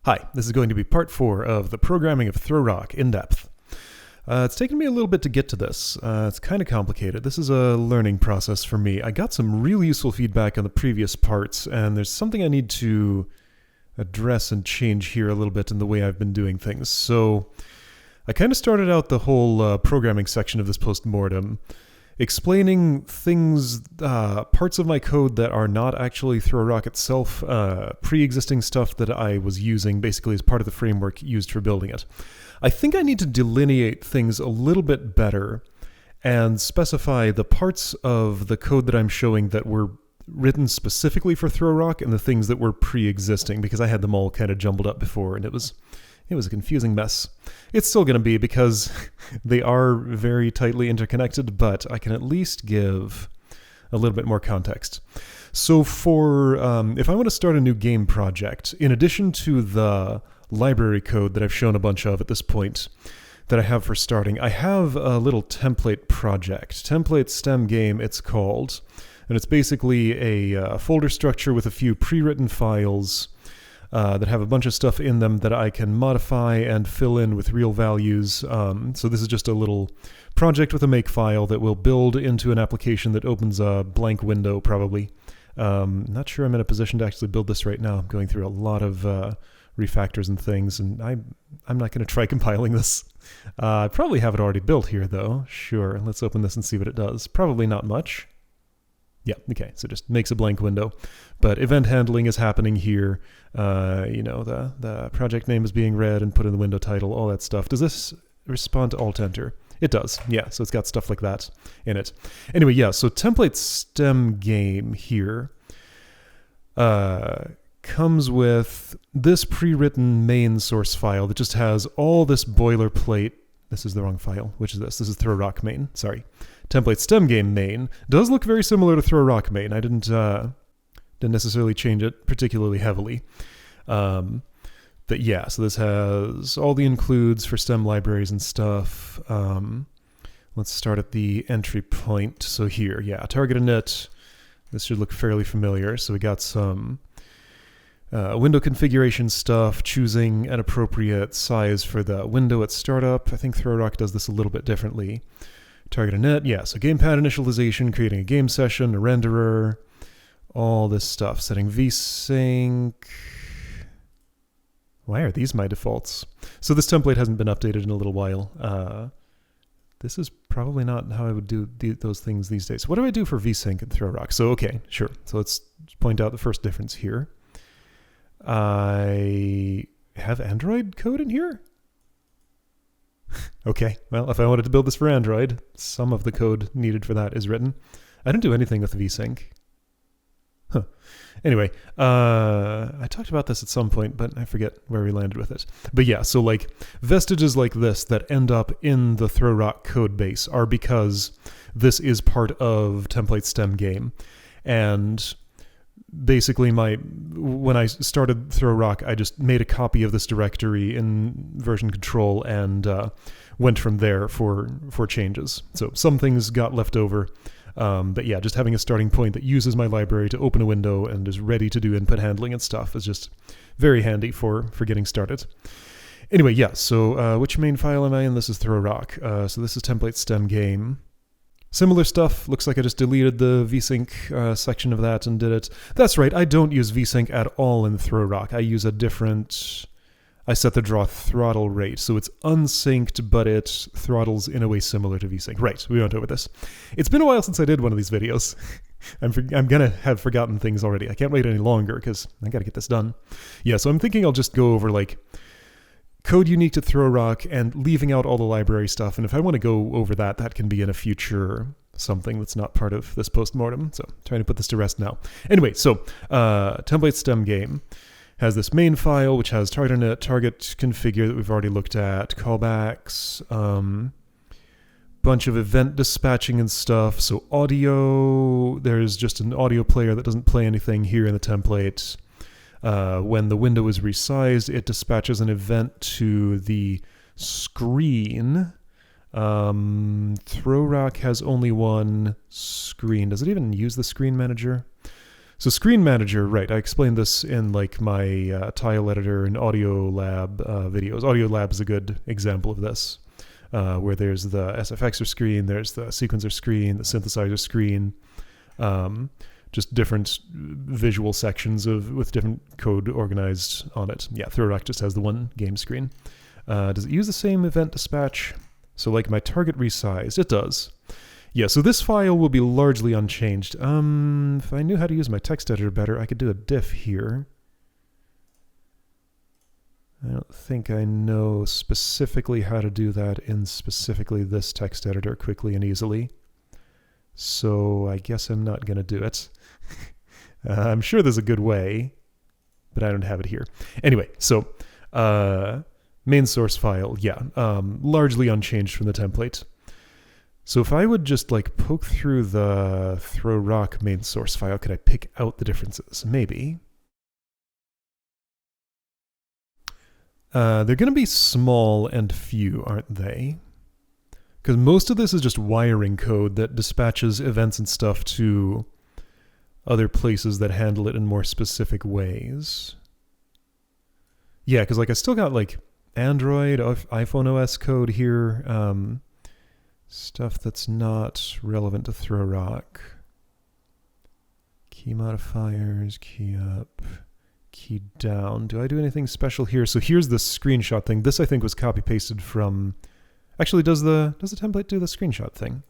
Hi, this is going to be part 4 of the programming of Throw Rock in depth. It's taken me a little bit to get to this. It's kind of complicated. This is a learning process for me. I got some really useful feedback on the previous parts, and there's something I need to address and change here a little bit in the way I've been doing things. So I kind of started out the whole programming section of this postmortem explaining things, parts of my code that are not actually Throw Rock itself, pre-existing stuff that I was using basically as part of the framework used for building it. I think I need to delineate things a little bit better and specify the parts of the code that I'm showing that were written specifically for Throw Rock and the things that were pre-existing, because I had them all kind of jumbled up before and it was a confusing mess. It's still going to be because they are very tightly interconnected, but I can at least give a little bit more context. So for if I want to start a new game project, in addition to the library code that I've shown a bunch of at this point that I have for starting, I have a little template project. Template STEM game, it's called. And it's basically a folder structure with a few pre-written files that have a bunch of stuff in them that I can modify and fill in with real values. So this is just a little project with a make file that will build into an application that opens a blank window, probably. Not sure I'm in a position to actually build this right now. I'm going through a lot of refactors and things, and I'm not going to try compiling this. I probably have it already built here, though. Sure, let's open this and see what it does. Probably not much. Yeah, okay, so just makes a blank window. But event handling is happening here. The project name is being read and put in the window title, all that stuff. Does this respond to Alt-Enter? It does, yeah, so it's got stuff like that in it. Anyway, yeah, so template STEM game here comes with this pre-written main source file that just has all this boilerplate. This is the wrong file. Which is this? This is Throw Rock main, sorry. Template STEM game main does look very similar to Throw Rock main. I didn't necessarily change it particularly heavily. But yeah, so this has all the includes for STEM libraries and stuff. Let's start at the entry point. So here, yeah, target init. This should look fairly familiar. So we got some window configuration stuff, choosing an appropriate size for the window at startup. I think Throw Rock does this a little bit differently. Target init, yeah, so gamepad initialization, creating a game session, a renderer, all this stuff. Setting vsync. Why are these my defaults? So this template hasn't been updated in a little while. This is probably not how I would do those things these days. What do I do for vsync in Throw Rock? So, okay, sure. So let's point out the first difference here. I have Android code in here? Okay, well, if I wanted to build this for Android, some of the code needed for that is written. I don't do anything with vsync. Huh. Anyway, I talked about this at some point, but I forget where we landed with it. But yeah, so like vestiges like this that end up in the Throw Rock code base are because this is part of template STEM game. And basically when I started Throw Rock, I just made a copy of this directory in version control and went from there for changes. So some things got left over. But yeah, just having a starting point that uses my library to open a window and is ready to do input handling and stuff is just very handy for getting started. Anyway, yeah, so which main file am I in? This is Throw Rock. So this is template STEM game. Similar stuff. Looks like I just deleted the vsync section of that and did it. That's right, I don't use vsync at all in Throw Rock. I use a different... I set the draw throttle rate, so it's unsynced, but it throttles in a way similar to vsync. Right, we went over this. It's been a while since I did one of these videos. I'm gonna have forgotten things already. I can't wait any longer because I gotta get this done. Yeah, so I'm thinking I'll just go over like code unique to Throw Rock and leaving out all the library stuff. And if I want to go over that, that can be in a future something that's not part of this postmortem. So I'm trying to put this to rest now. Anyway, so template STEM game has this main file, which has target init, target configure that we've already looked at, callbacks, bunch of event dispatching and stuff. So audio, there's just an audio player that doesn't play anything here in the template. When the window is resized, it dispatches an event to the screen. Throw Rock has only one screen. Does it even use the screen manager? So Screen Manager, right, I explained this in like my tile editor and Audio Lab videos. Audio Lab is a good example of this, where there's the SFXer screen, there's the sequencer screen, the synthesizer screen, just different visual sections with different code organized on it. Yeah, ThrowRock just has the one game screen. Does it use the same event dispatch? So like my target resized, it does. Yeah, so this file will be largely unchanged. If I knew how to use my text editor better, I could do a diff here. I don't think I know specifically how to do that in specifically this text editor quickly and easily. So I guess I'm not going to do it. I'm sure there's a good way, but I don't have it here. Anyway, so main source file, yeah, largely unchanged from the template. So if I would just like poke through the ThrowRock main source file, could I pick out the differences? Maybe. They're going to be small and few, aren't they? Because most of this is just wiring code that dispatches events and stuff to other places that handle it in more specific ways. Yeah, because like I still got like Android, iPhone OS code here, stuff that's not relevant to ThrowRock. Key modifiers, key up, key down. Do I do anything special here? So here's the screenshot thing. This I think was copy pasted from. Actually, does the template do the screenshot thing?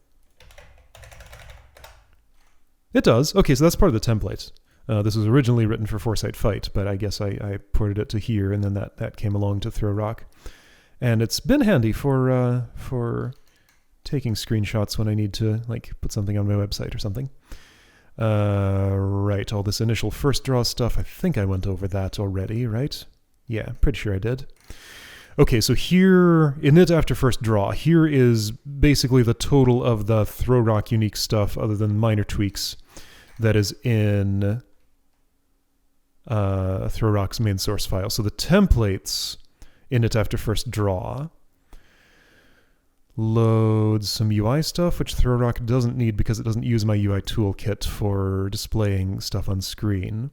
It does. Okay, so that's part of the template. This was originally written for Foresight Fight, but I guess I ported it to here, and then that came along to ThrowRock. And it's been handy for taking screenshots when I need to like put something on my website or something. Right, all this initial first draw stuff, I think I went over that already, right? Yeah, pretty sure I did. Okay, so here, init after first draw, here is basically the total of the ThrowRock unique stuff, other than minor tweaks, that is in ThrowRock's main source file. So the templates, init after first draw, loads some UI stuff, which ThrowRock doesn't need because it doesn't use my UI toolkit for displaying stuff on screen.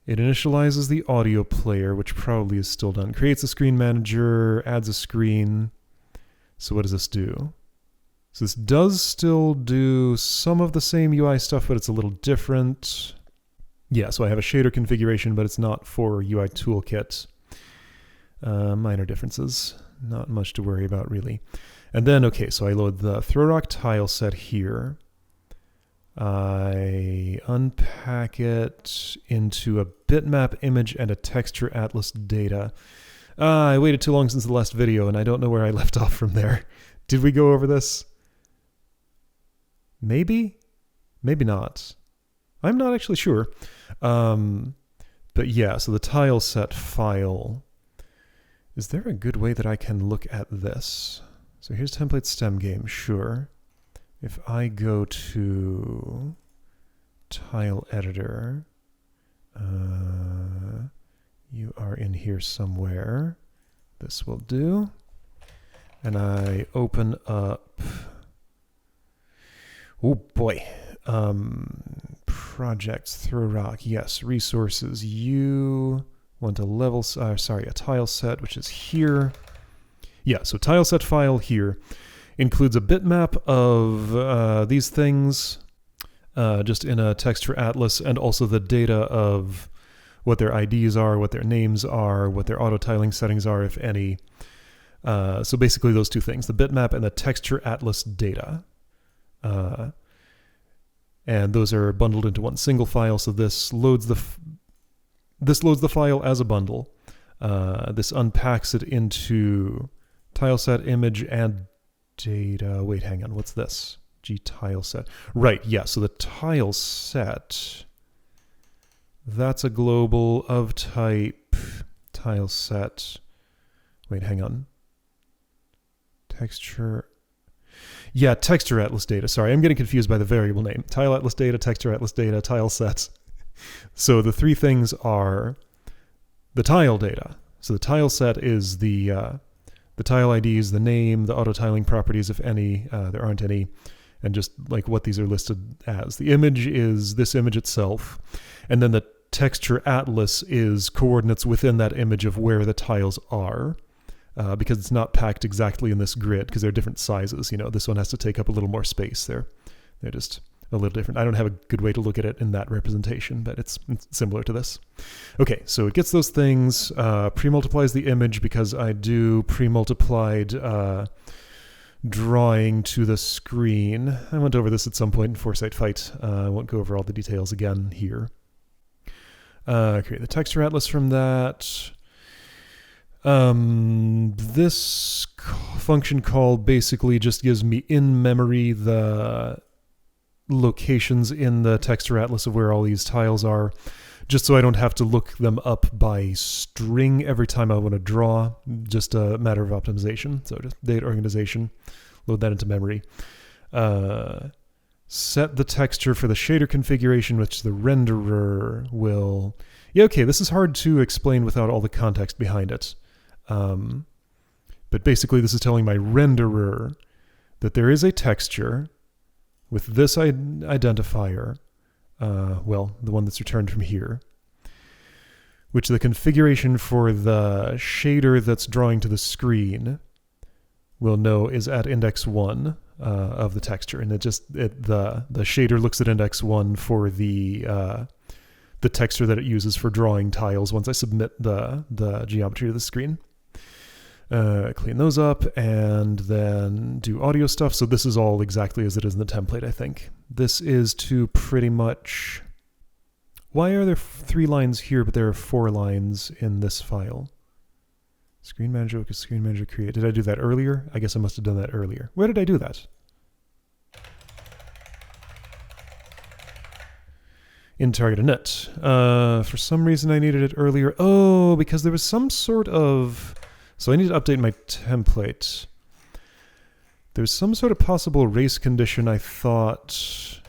It initializes the audio player, which probably is still done. Creates a screen manager, adds a screen. So what does this do? So this does still do some of the same UI stuff, but it's a little different. Yeah, so I have a shader configuration, but it's not for UI toolkit. Minor differences. Not much to worry about, really. And then, okay, so I load the ThrowRock tile set here. I unpack it into a bitmap image and a texture atlas data. I waited too long since the last video, and I don't know where I left off from there. Did we go over this? Maybe? Maybe not. I'm not actually sure. But yeah, so the tile set file. Is there a good way that I can look at this? So here's template stem game, sure. If I go to tile editor, you are in here somewhere. This will do. And I open up, oh boy, projects, ThrowRock, yes, resources. You want a level, a tile set, which is here. Yeah, so tile set file here includes a bitmap of these things, just in a texture atlas, and also the data of what their IDs are, what their names are, what their auto-tiling settings are, if any. So basically those two things, the bitmap and the texture atlas data. And those are bundled into one single file, so this loads the file as a bundle. This unpacks it into tileset, image, and data. Wait, hang on. What's this? Gtileset. Right, yeah, so the tileset, that's a global of type tileset. Wait, hang on. Texture. Yeah, texture atlas data. Sorry, I'm getting confused by the variable name. Tile atlas data, texture atlas data, tileset. So the three things are the tile data. So the tile set is the tile IDs, the name, the auto-tiling properties, if any, there aren't any, and just like what these are listed as. The image is this image itself, and then the texture atlas is coordinates within that image of where the tiles are, because it's not packed exactly in this grid because they're different sizes. You know, this one has to take up a little more space there. They're just a little different. I don't have a good way to look at it in that representation, but it's similar to this. Okay, so it gets those things, pre-multiplies the image because I do pre-multiplied drawing to the screen. I went over this at some point in Foresight Fight. I won't go over all the details again here. Create the texture atlas from that. This function call basically just gives me in memory the locations in the texture atlas of where all these tiles are, just so I don't have to look them up by string every time I want to draw. Just a matter of optimization. So just data organization, load that into memory. Set the texture for the shader configuration, which the renderer will... Yeah, okay, this is hard to explain without all the context behind it. But basically this is telling my renderer that there is a texture with this identifier, well, the one that's returned from here, which the configuration for the shader that's drawing to the screen will know is at index 1 of the texture. And the shader looks at index 1 for the texture that it uses for drawing tiles once I submit the geometry to the screen. Clean those up and then do audio stuff. So this is all exactly as it is in the template, I think. This is to pretty much... Why are there 3 lines here, but there are 4 lines in this file? Screen Manager, Screen Manager Create. Did I do that earlier? I guess I must have done that earlier. Where did I do that? In target init. For some reason I needed it earlier. Oh, because there was some sort of... So I need to update my template. There's some sort of possible race condition I thought...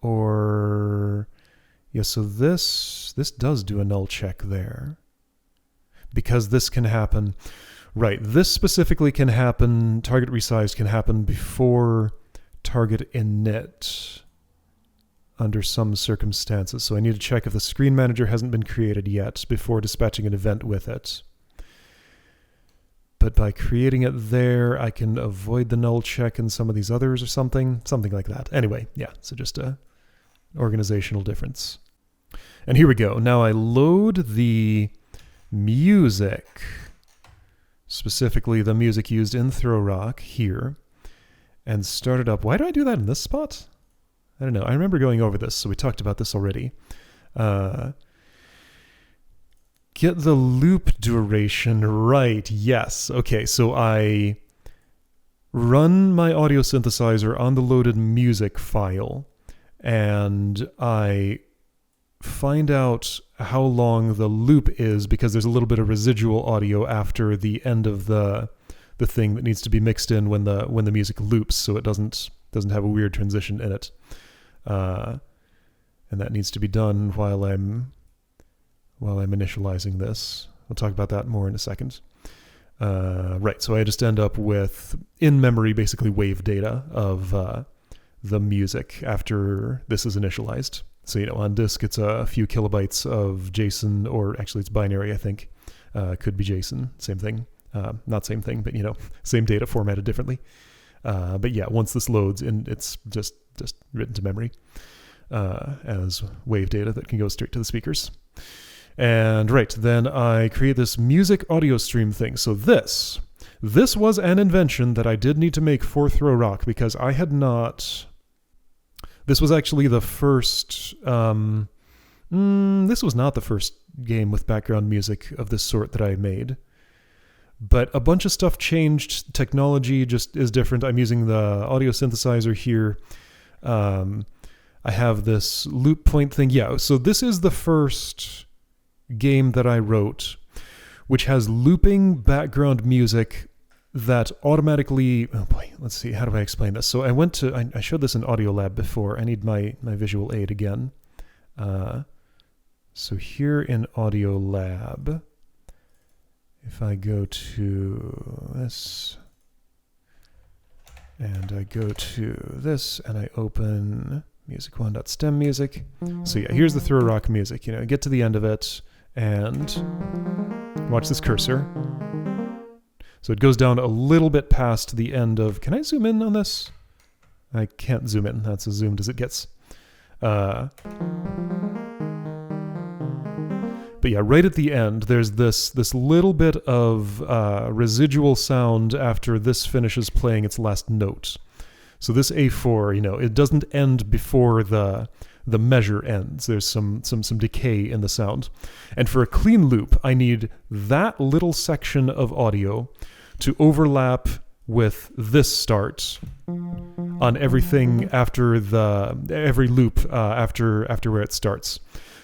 Or... Yeah, so this does do a null check there. Because this can happen... Right, this specifically can happen, target resize can happen before target init under some circumstances. So I need to check if the screen manager hasn't been created yet before dispatching an event with it. But by creating it there, I can avoid the null check in some of these others or something like that. Anyway, yeah, so just a organizational difference. And here we go. Now I load the music, specifically the music used in Throw Rock here, and start it up. Why do I do that in this spot? I don't know. I remember going over this, so we talked about this already. Get the loop duration right. Yes. Okay, so I run my audio synthesizer on the loaded music file, and I find out how long the loop is because there's a little bit of residual audio after the end of the thing that needs to be mixed in when the music loops, so it doesn't have a weird transition in it. And that needs to be done while I'm initializing this. We'll talk about that more in a second. Right, so I just end up with in-memory, basically wave data of the music after this is initialized. So, on disk it's a few kilobytes of JSON, or actually it's binary, I think. Could be JSON, same thing. Not same thing, but same data formatted differently. But yeah, once this loads, and it's just written to memory as wave data that can go straight to the speakers. And right, then I create this music audio stream thing. So this was an invention that I did need to make for Throw Rock because I had not... This was actually the first... this was not the first game with background music of this sort that I made. But a bunch of stuff changed. Technology just is different. I'm using the audio synthesizer here. I have this loop point thing. Yeah, so this is the first game that I wrote, which has looping background music that automatically... Oh boy, let's see. How do I explain this? So I showed this in Audio Lab before. I need my visual aid again. So here in Audio Lab... If I go to this, And I go to this and I open music1.stem music. So yeah, here's the throw rock music. You know, get to the end of it and watch this cursor. So it goes down a little bit past the end of... Can I zoom in on this? I can't zoom in. That's as zoomed as it gets. But yeah, right at the end, there's this little bit of residual sound after this finishes playing its last note. So this A4, you know, it doesn't end before the measure ends. There's some decay in the sound. And for a clean loop, I need that little section of audio to overlap with this start on everything after every loop after where it starts.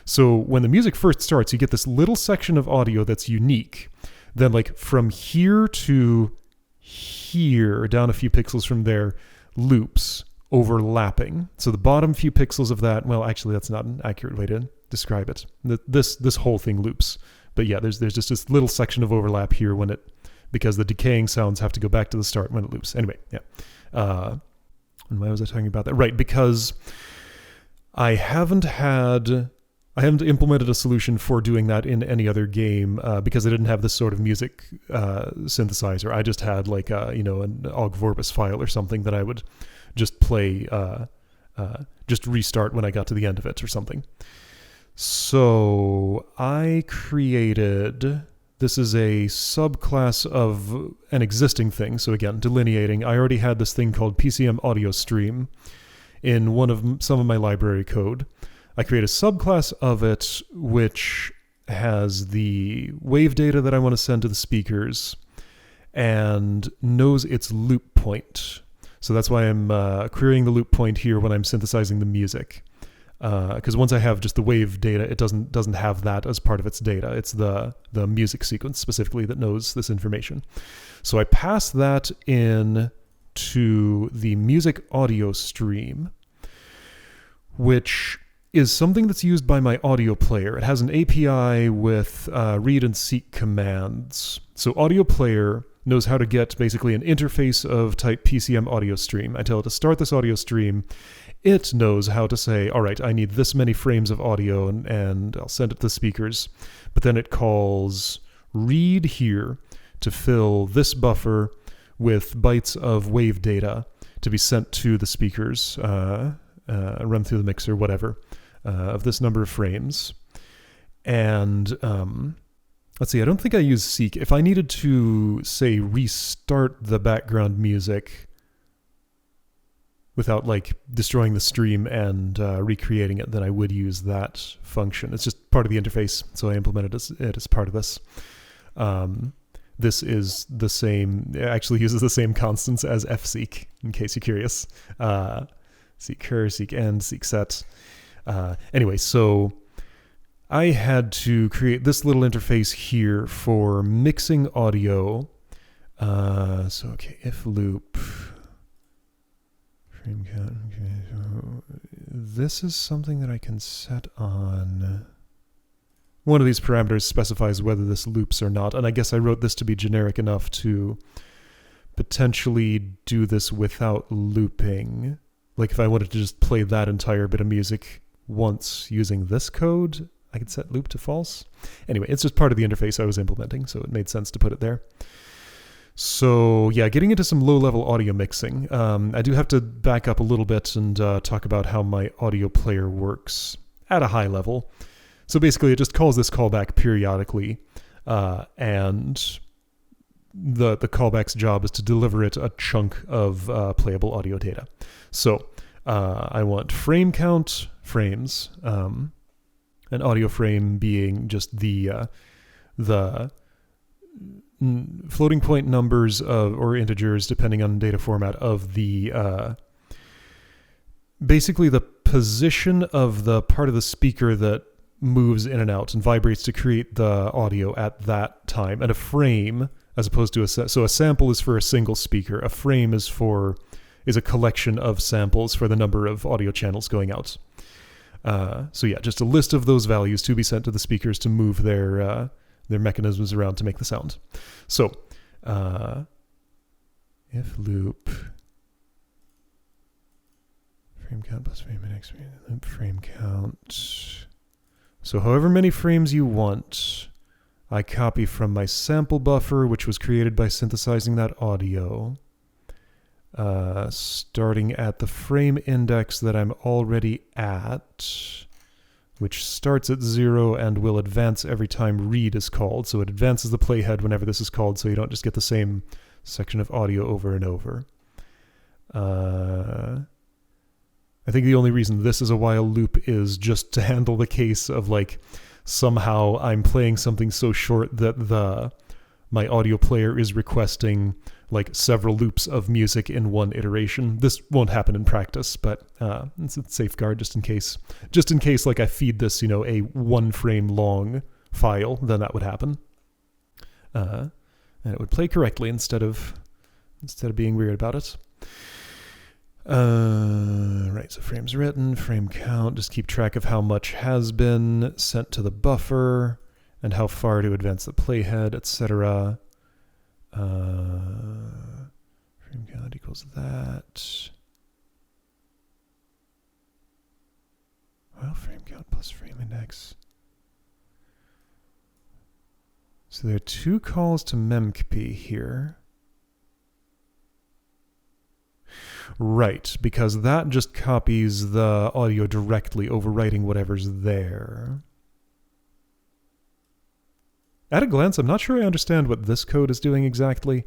So when the music first starts, you get this little section of audio that's unique. Then like from here to here, down a few pixels from there, loops overlapping. So the bottom few pixels of that, well, actually that's not an accurate way to describe it. This whole thing loops. But yeah, there's just this little section of overlap here because the decaying sounds have to go back to the start when it loops. Anyway, yeah. And why was I talking about that? Right, because I haven't implemented a solution for doing that in any other game because I didn't have this sort of music synthesizer. I just had like an OGG Vorbis file or something that I would just play, just restart when I got to the end of it or something. So I created... This is a subclass of an existing thing. So again, delineating. I already had this thing called PCM Audio Stream in some of my library code. I create a subclass of it which has the wave data that I want to send to the speakers and knows its loop point. So that's why I'm querying the loop point here when I'm synthesizing the music. Because once I have just the wave data, it doesn't have that as part of its data. It's the music sequence specifically that knows this information. So I pass that in to the music audio stream, which is something that's used by my audio player. It has an API with read and seek commands. So audio player knows how to get basically an interface of type PCM audio stream. I tell it to start this audio stream. It knows how to say, all right, I need this many frames of audio and I'll send it to the speakers. But then it calls read here to fill this buffer with bytes of wave data to be sent to the speakers, run through the mixer, whatever, of this number of frames. And let's see, I don't think I use seek. If I needed to, say, restart the background music without like destroying the stream and recreating it, then I would use that function. It's just part of the interface, so I implemented it as part of this. This is the same, it actually uses the same constants as fseek, in case you're curious. Seek cur, seek end, seek set. Anyway, so I had to create this little interface here for mixing audio. Okay, if loop... frame count. Okay, so this is something that I can set on. One of these parameters specifies whether this loops or not, and I guess I wrote this to be generic enough to potentially do this without looping. Like if I wanted to just play that entire bit of music once using this code, I could set loop to false. Anyway, it's just part of the interface I was implementing, so it made sense to put it there. So yeah, getting into some low-level audio mixing. I do have to back up a little bit and talk about how my audio player works at a high level. So basically, it just calls this callback periodically, and the callback's job is to deliver it a chunk of playable audio data. So I want frame count frames, an audio frame being just the floating point numbers or integers, depending on data format, of the basically the position of the part of the speaker that moves in and out and vibrates to create the audio at that time. And a frame, as opposed to so a sample is for a single speaker. A frame is a collection of samples for the number of audio channels going out. So yeah, just a list of those values to be sent to the speakers to move their mechanisms around to make the sound. So if loop Frame count plus frame index, loop frame count. So however many frames you want, I copy from my sample buffer, which was created by synthesizing that audio, starting at the frame index that I'm already at, which starts at 0 and will advance every time read is called. So it advances the playhead whenever this is called, so you don't just get the same section of audio over and over. I think the only reason this is a while loop is just to handle the case of like somehow I'm playing something so short that my audio player is requesting like several loops of music in one iteration. This won't happen in practice, but it's a safeguard just in case. Just in case like I feed this, you know, a 1 frame long file, then that would happen. And it would play correctly instead of being weird about it. Right, so frames written, frame count, just keep track of how much has been sent to the buffer and how far to advance the playhead, etc. Frame count equals that. Well, frame count plus frame index. So there are 2 calls to memcp here. Right, because that just copies the audio directly, overwriting whatever's there. At a glance, I'm not sure I understand what this code is doing exactly.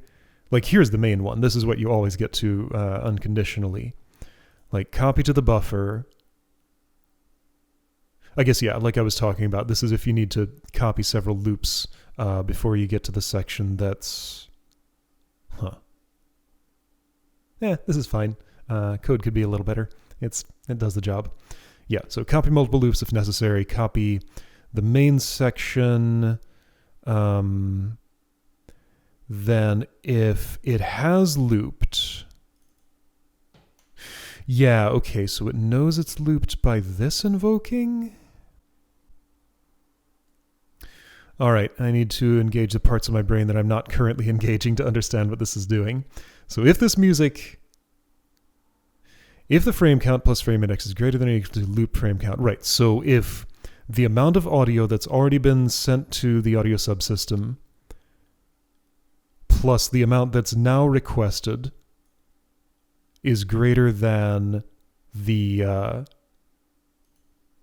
Like, here's the main one. This is what you always get to unconditionally. Like, copy to the buffer. I guess, yeah, like I was talking about, this is if you need to copy several loops before you get to the section that's... this is fine. Code could be a little better. It does the job. Yeah, so copy multiple loops if necessary. Copy the main section. Then if it has looped... Yeah, okay, so it knows it's looped by this invoking? All right, I need to engage the parts of my brain that I'm not currently engaging to understand what this is doing. So if this music, if the frame count plus frame index is greater than or equal to loop frame count, right, so if the amount of audio that's already been sent to the audio subsystem plus the amount that's now requested is greater than the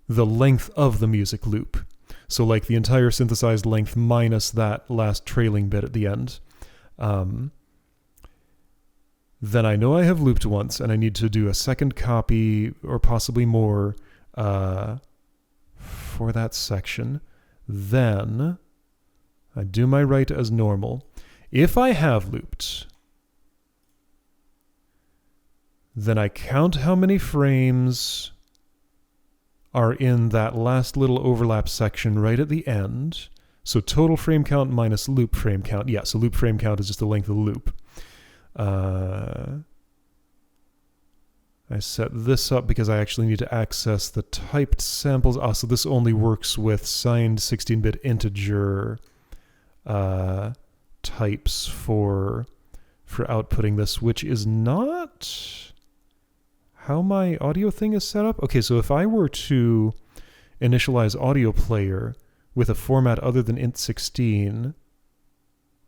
length of the music loop. So like the entire synthesized length minus that last trailing bit at the end. Then I know I have looped once and I need to do a second copy or possibly more for that section. Then I do my write as normal. If I have looped, then I count how many frames are in that last little overlap section right at the end. So total frame count minus loop frame count. Yeah, so loop frame count is just the length of the loop. I set this up because I actually need to access the typed samples. So this only works with signed 16-bit integer types for outputting this, which is not how my audio thing is set up. Okay, so if I were to initialize audio player with a format other than int16,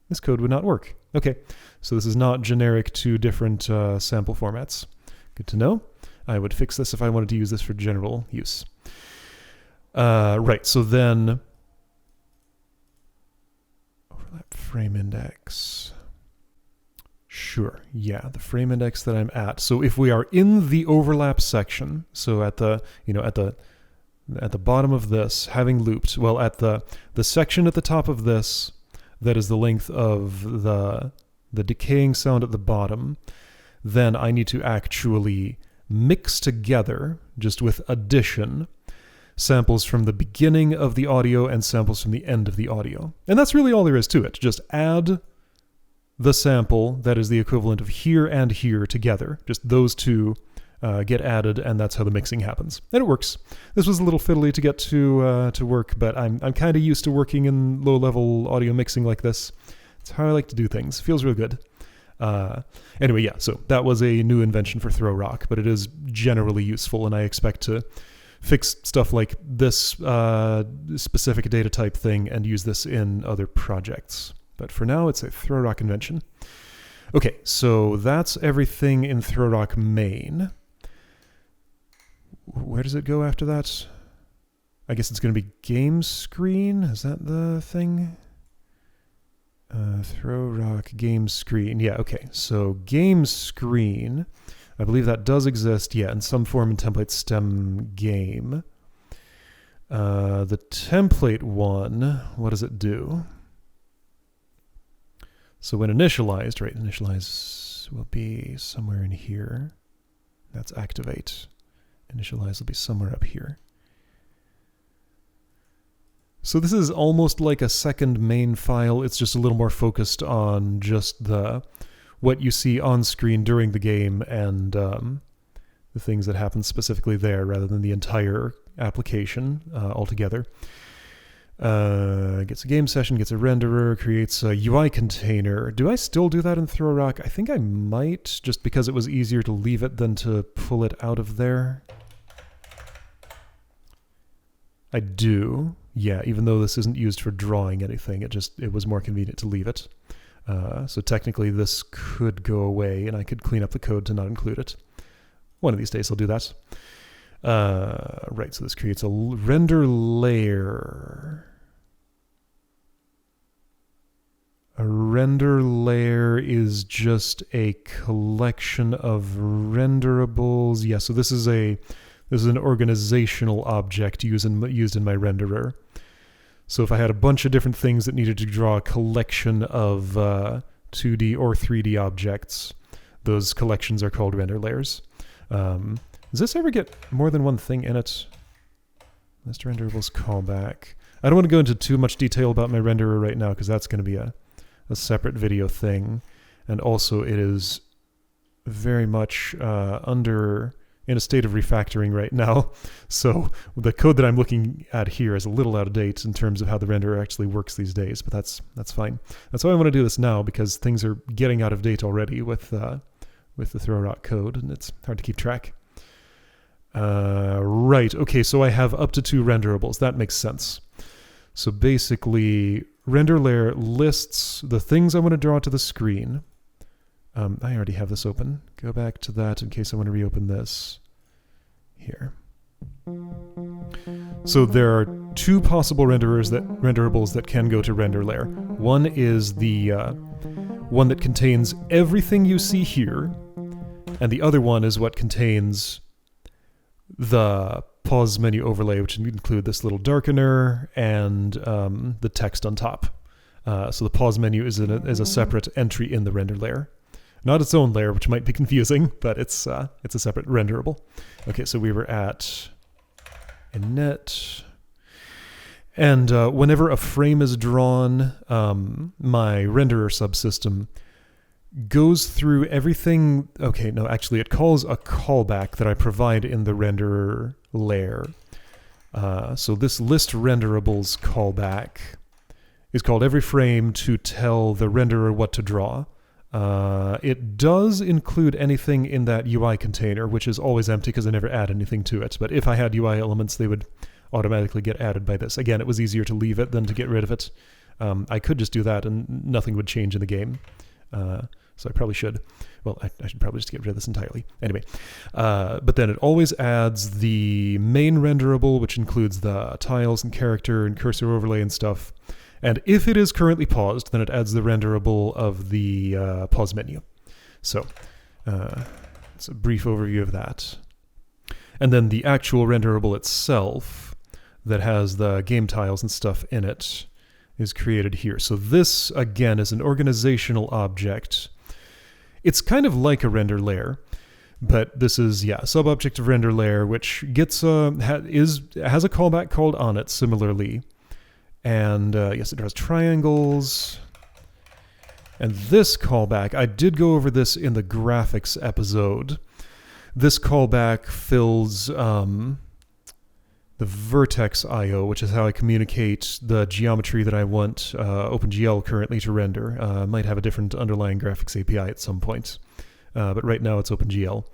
this code would not work. Okay, so this is not generic to different sample formats. Good to know. I would fix this if I wanted to use this for general use. Right, so then overlap frame index. Sure, yeah, the frame index that I'm at. So if we are in the overlap section, so at the, at the bottom of this, having looped, well, at the section at the top of this, that is the length of the decaying sound at the bottom, then I need to actually mix together, just with addition, samples from the beginning of the audio and samples from the end of the audio. And that's really all there is to it. Just add the sample that is the equivalent of here and here together. Just those two get added, and that's how the mixing happens. And it works. This was a little fiddly to get to work, but I'm kind of used to working in low-level audio mixing like this. It's how I like to do things. Feels real good. Anyway, yeah, so that was a new invention for Throw Rock, but it is generally useful, and I expect to fix stuff like this specific data type thing and use this in other projects. But for now, it's a Throw Rock invention. Okay, so that's everything in Throw Rock main. Where does it go after that? I guess it's going to be game screen. Is that the thing? Throw Rock game screen. Yeah, okay. So game screen, I believe that does exist, yeah, in some form in template stem game. The template one, what does it do? So when initialized, right, initialize will be somewhere in here. That's activate. Initialize will be somewhere up here. So this is almost like a second main file. It's just a little more focused on just what you see on screen during the game and the things that happen specifically there rather than the entire application altogether. Gets a game session, gets a renderer, creates a UI container. Do I still do that in Throw Rock? I think I might, just because it was easier to leave it than to pull it out of there. I do. Yeah, even though this isn't used for drawing anything, it was more convenient to leave it. So technically this could go away and I could clean up the code to not include it. One of these days I'll do that. Right, so this creates a render layer. A render layer is just a collection of renderables. Yeah, so this is an organizational object used in my renderer. So if I had a bunch of different things that needed to draw a collection of 2D or 3D objects, those collections are called render layers. Does this ever get more than one thing in it? List renderables callback. I don't want to go into too much detail about my renderer right now because that's going to be a separate video thing. And also it is very much in a state of refactoring right now. So the code that I'm looking at here is a little out of date in terms of how the renderer actually works these days, but that's fine. That's why I want to do this now, because things are getting out of date already with the Throw Rock code, and it's hard to keep track. Right, okay, so I have up to 2 renderables. That makes sense. So basically, render layer lists the things I want to draw to the screen. I already have this open. Go back to that in case I want to reopen this. Here. So there are 2 possible renderables that can go to render layer. One is the one that contains everything you see here, and the other one is what contains the pause menu overlay, which would include this little darkener and the text on top. So the pause menu is a separate entry in the render layer. Not its own layer, which might be confusing, but it's a separate renderable. Okay, so we were at init. And whenever a frame is drawn, my renderer subsystem goes through everything. Okay, no, actually it calls a callback that I provide in the renderer layer. So this list renderables callback is called every frame to tell the renderer what to draw. It does include anything in that UI container, which is always empty because I never add anything to it. But if I had UI elements, they would automatically get added by this. Again, it was easier to leave it than to get rid of it. I could just do that and nothing would change in the game. So I probably should. Well, I should probably just get rid of this entirely. Anyway, but then it always adds the main renderable, which includes the tiles and character and cursor overlay and stuff. And if it is currently paused, then it adds the renderable of the pause menu. So it's a brief overview of that. And then the actual renderable itself that has the game tiles and stuff in it is created here. So this, again, is an organizational object. It's kind of like a render layer, but this is, a sub-object of render layer, which gets has a callback called on it similarly. And yes, it draws triangles. And this callback, I did go over this in the graphics episode. This callback fills the vertex IO, which is how I communicate the geometry that I want OpenGL currently to render. Might have a different underlying graphics API at some point, but right now it's OpenGL.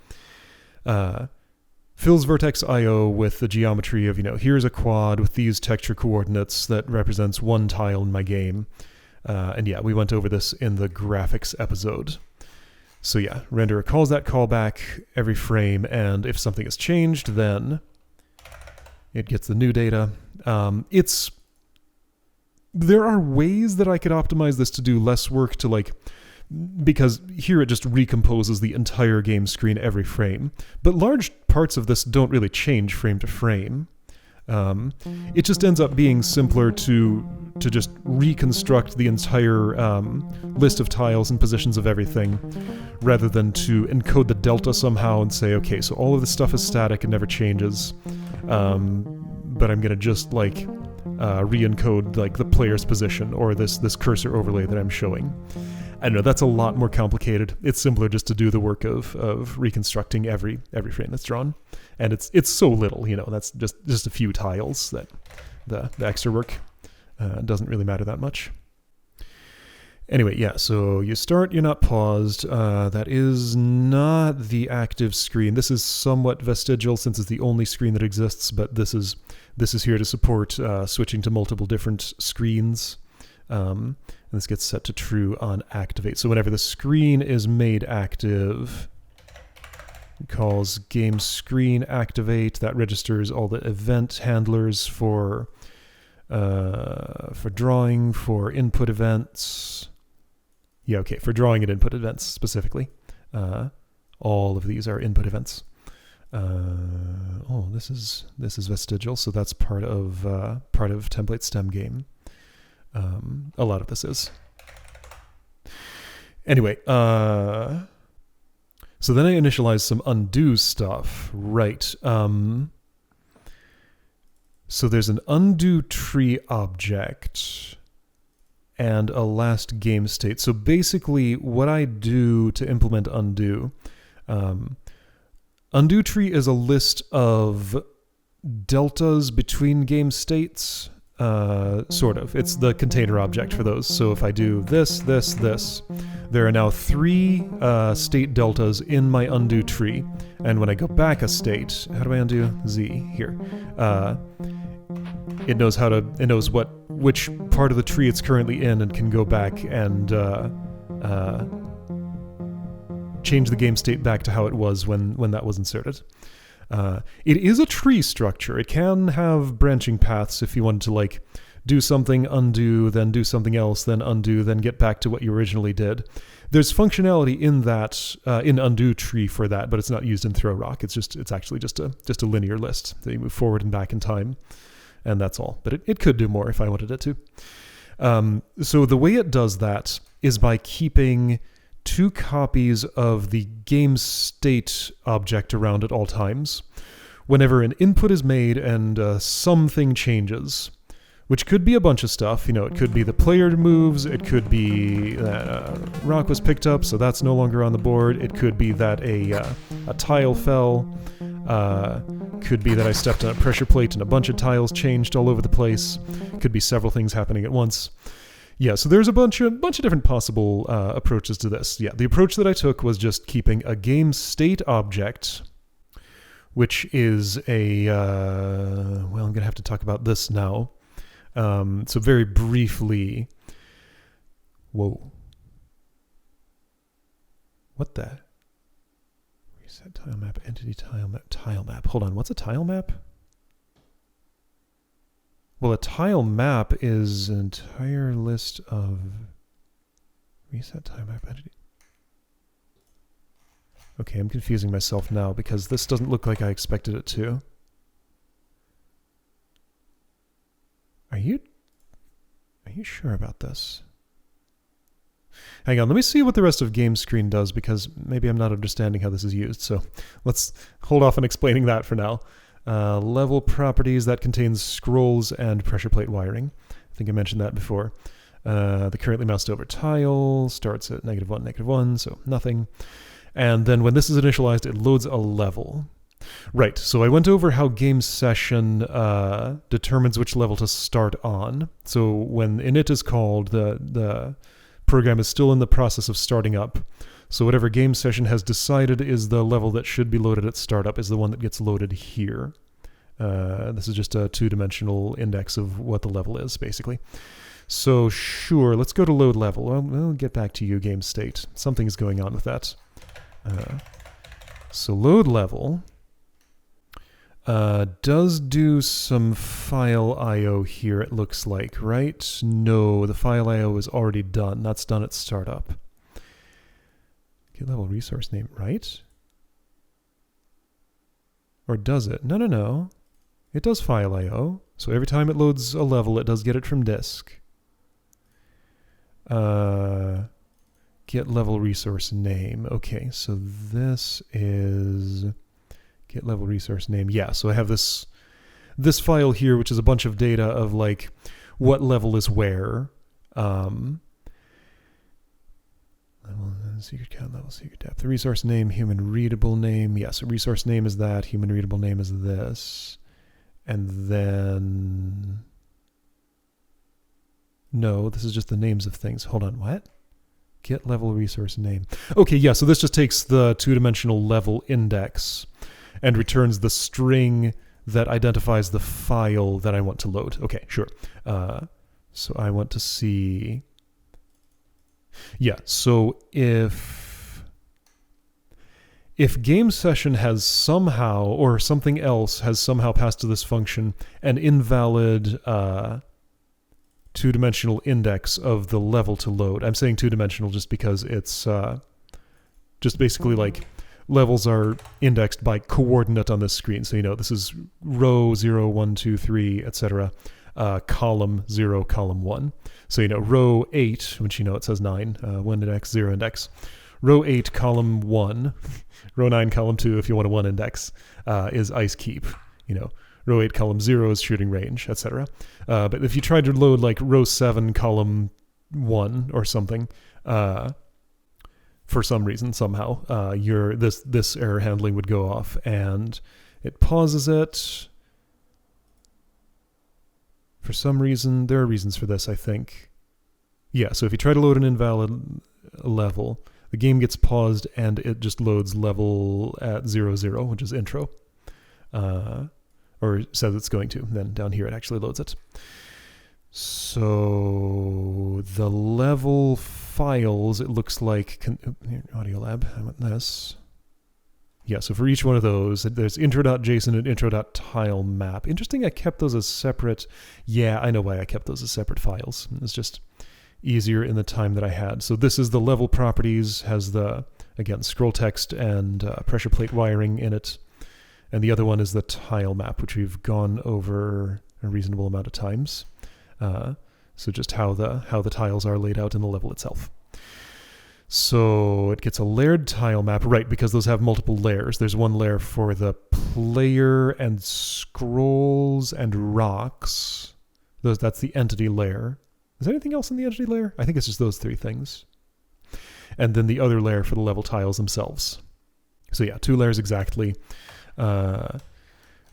Fills vertex IO with the geometry of, here's a quad with these texture coordinates that represents one tile in my game. And yeah, we went over this in the graphics episode. So yeah, renderer calls that callback every frame, and if something has changed, then it gets the new data. There are ways that I could optimize this to do less work to because here it just recomposes the entire game screen every frame. But large parts of this don't really change frame to frame. It just ends up being simpler to just reconstruct the entire list of tiles and positions of everything, rather than to encode the delta somehow and say, okay, so all of this stuff is static and never changes, but I'm gonna just re-encode the player's position or this cursor overlay that I'm showing. I don't know, that's a lot more complicated. It's simpler just to do the work of reconstructing every frame that's drawn. And it's so little, that's just a few tiles that the extra work doesn't really matter that much. Anyway, yeah, so you start, you're not paused. That is not the active screen. This is somewhat vestigial since it's the only screen that exists, but this is here to support switching to multiple different screens. And this gets set to true on activate. So whenever the screen is made active, it calls game screen activate. That registers all the event handlers for drawing, for input events. Yeah, okay, for drawing and input events specifically. All of these are input events. This is vestigial, so that's part of template stem game. A lot of this is. Anyway, so then I initialize some undo stuff. Right. So there's an undo tree object and a last game state. So basically what I do to implement undo, undo tree is a list of deltas between game states. Sort of. It's the container object for those. So if I do this, there are now 3 state deltas in my undo tree. And when I go back a state, how do I undo Z here? It knows which part of the tree it's currently in and can go back and change the game state back to how it was when that was inserted. It is a tree structure. It can have branching paths if you wanted to do something, undo, then do something else, then undo, then get back to what you originally did. There's functionality in that in undo tree for that, but it's not used in ThrowRock. It's actually just a linear list that you move forward and back in time, and that's all. But it could do more if I wanted it to. So the way it does that is by keeping 2 copies of the game state object around at all times. Whenever an input is made and something changes, which could be a bunch of stuff. It could be the player moves, it could be that rock was picked up, so that's no longer on the board. It could be that a tile fell. Could be that I stepped on a pressure plate and a bunch of tiles changed all over the place. Could be several things happening at once. Yeah, so there's a bunch of different possible approaches to this. Yeah, the approach that I took was just keeping a game state object, which is I'm going to have to talk about this now. So very briefly, whoa. What the? Reset tile map, entity tile map. Hold on, what's a tile map? Well, a tile map is an entire list of reset tile map entity. Okay, I'm confusing myself now because this doesn't look like I expected it to. Are you sure about this? Hang on, let me see what the rest of game screen does because maybe I'm not understanding how this is used. So let's hold off on explaining that for now. Level properties, that contains scrolls and pressure plate wiring. I think I mentioned that before. The currently moused over tile starts at -1, -1, so nothing. And then when this is initialized, it loads a level. Right, so I went over how game session determines which level to start on. So when init is called, the program is still in the process of starting up. So whatever game session has decided is the level that should be loaded at startup is the one that gets loaded here. This is just a two-dimensional index of what the level is, basically. So sure, let's go to load level. Well, we'll get back to you, game state. Something is going on with that. So load level does do some file I.O. here, it looks like, right? No, the file I.O. is already done. That's done at startup. Get level resource name, right? Or does it? No. It does file I.O. So every time it loads a level, it does get it from disk. Get level resource name. Okay, so this is get level resource name. Yeah, so I have this file here, which is a bunch of data of like what level is where. Level secret count, level secret depth. The resource name, human readable name. Yeah, so resource name is that, human readable name is this. And then no, this is just the names of things. Hold on, what? Get level resource name. Okay, yeah, so this just takes the two-dimensional level index and returns the string that identifies the file that I want to load. Okay, sure. So I want to see... Yeah, so if game session has somehow, or something else has somehow passed to this function an invalid two-dimensional index of the level to load. I'm saying two-dimensional just because it's just basically like levels are indexed by coordinate on this screen. So, you know, this is row 0, 1, 2, 3, etc. Column 0, column 1. So, you know, row 8, which, you know, it says 9, 1 index, 0 index. Row 8, column 1. Row 9, column 2, if you want a 1 index, is ice keep, you know. Row 8, column 0 is shooting range, etc. But if you tried to load like row 7, column 1 or something, for some reason, somehow, this error handling would go off, and it pauses it. For some reason, there are reasons for this, I think. Yeah, so if you try to load an invalid level, the game gets paused and it just loads level at 0, 0, which is intro. Or says it's going to. Then down here it actually loads it. So the level files, it looks like... Audio Lab, I want this. Yeah, so for each one of those, there's intro.json and intro.tilemap. Interesting, I kept those as separate. Yeah, I know why I kept those as separate files. It's just easier in the time that I had. So this is the level properties, has the, again, scroll text and pressure plate wiring in it. And the other one is the tile map, which we've gone over a reasonable amount of times. So just how the tiles are laid out in the level itself. So it gets a layered tile map, right, because those have multiple layers. There's one layer for the player and scrolls and rocks. That's the entity layer. Is there anything else in the entity layer? I think it's just those three things. And then the other layer for the level tiles themselves. So yeah, 2 layers exactly.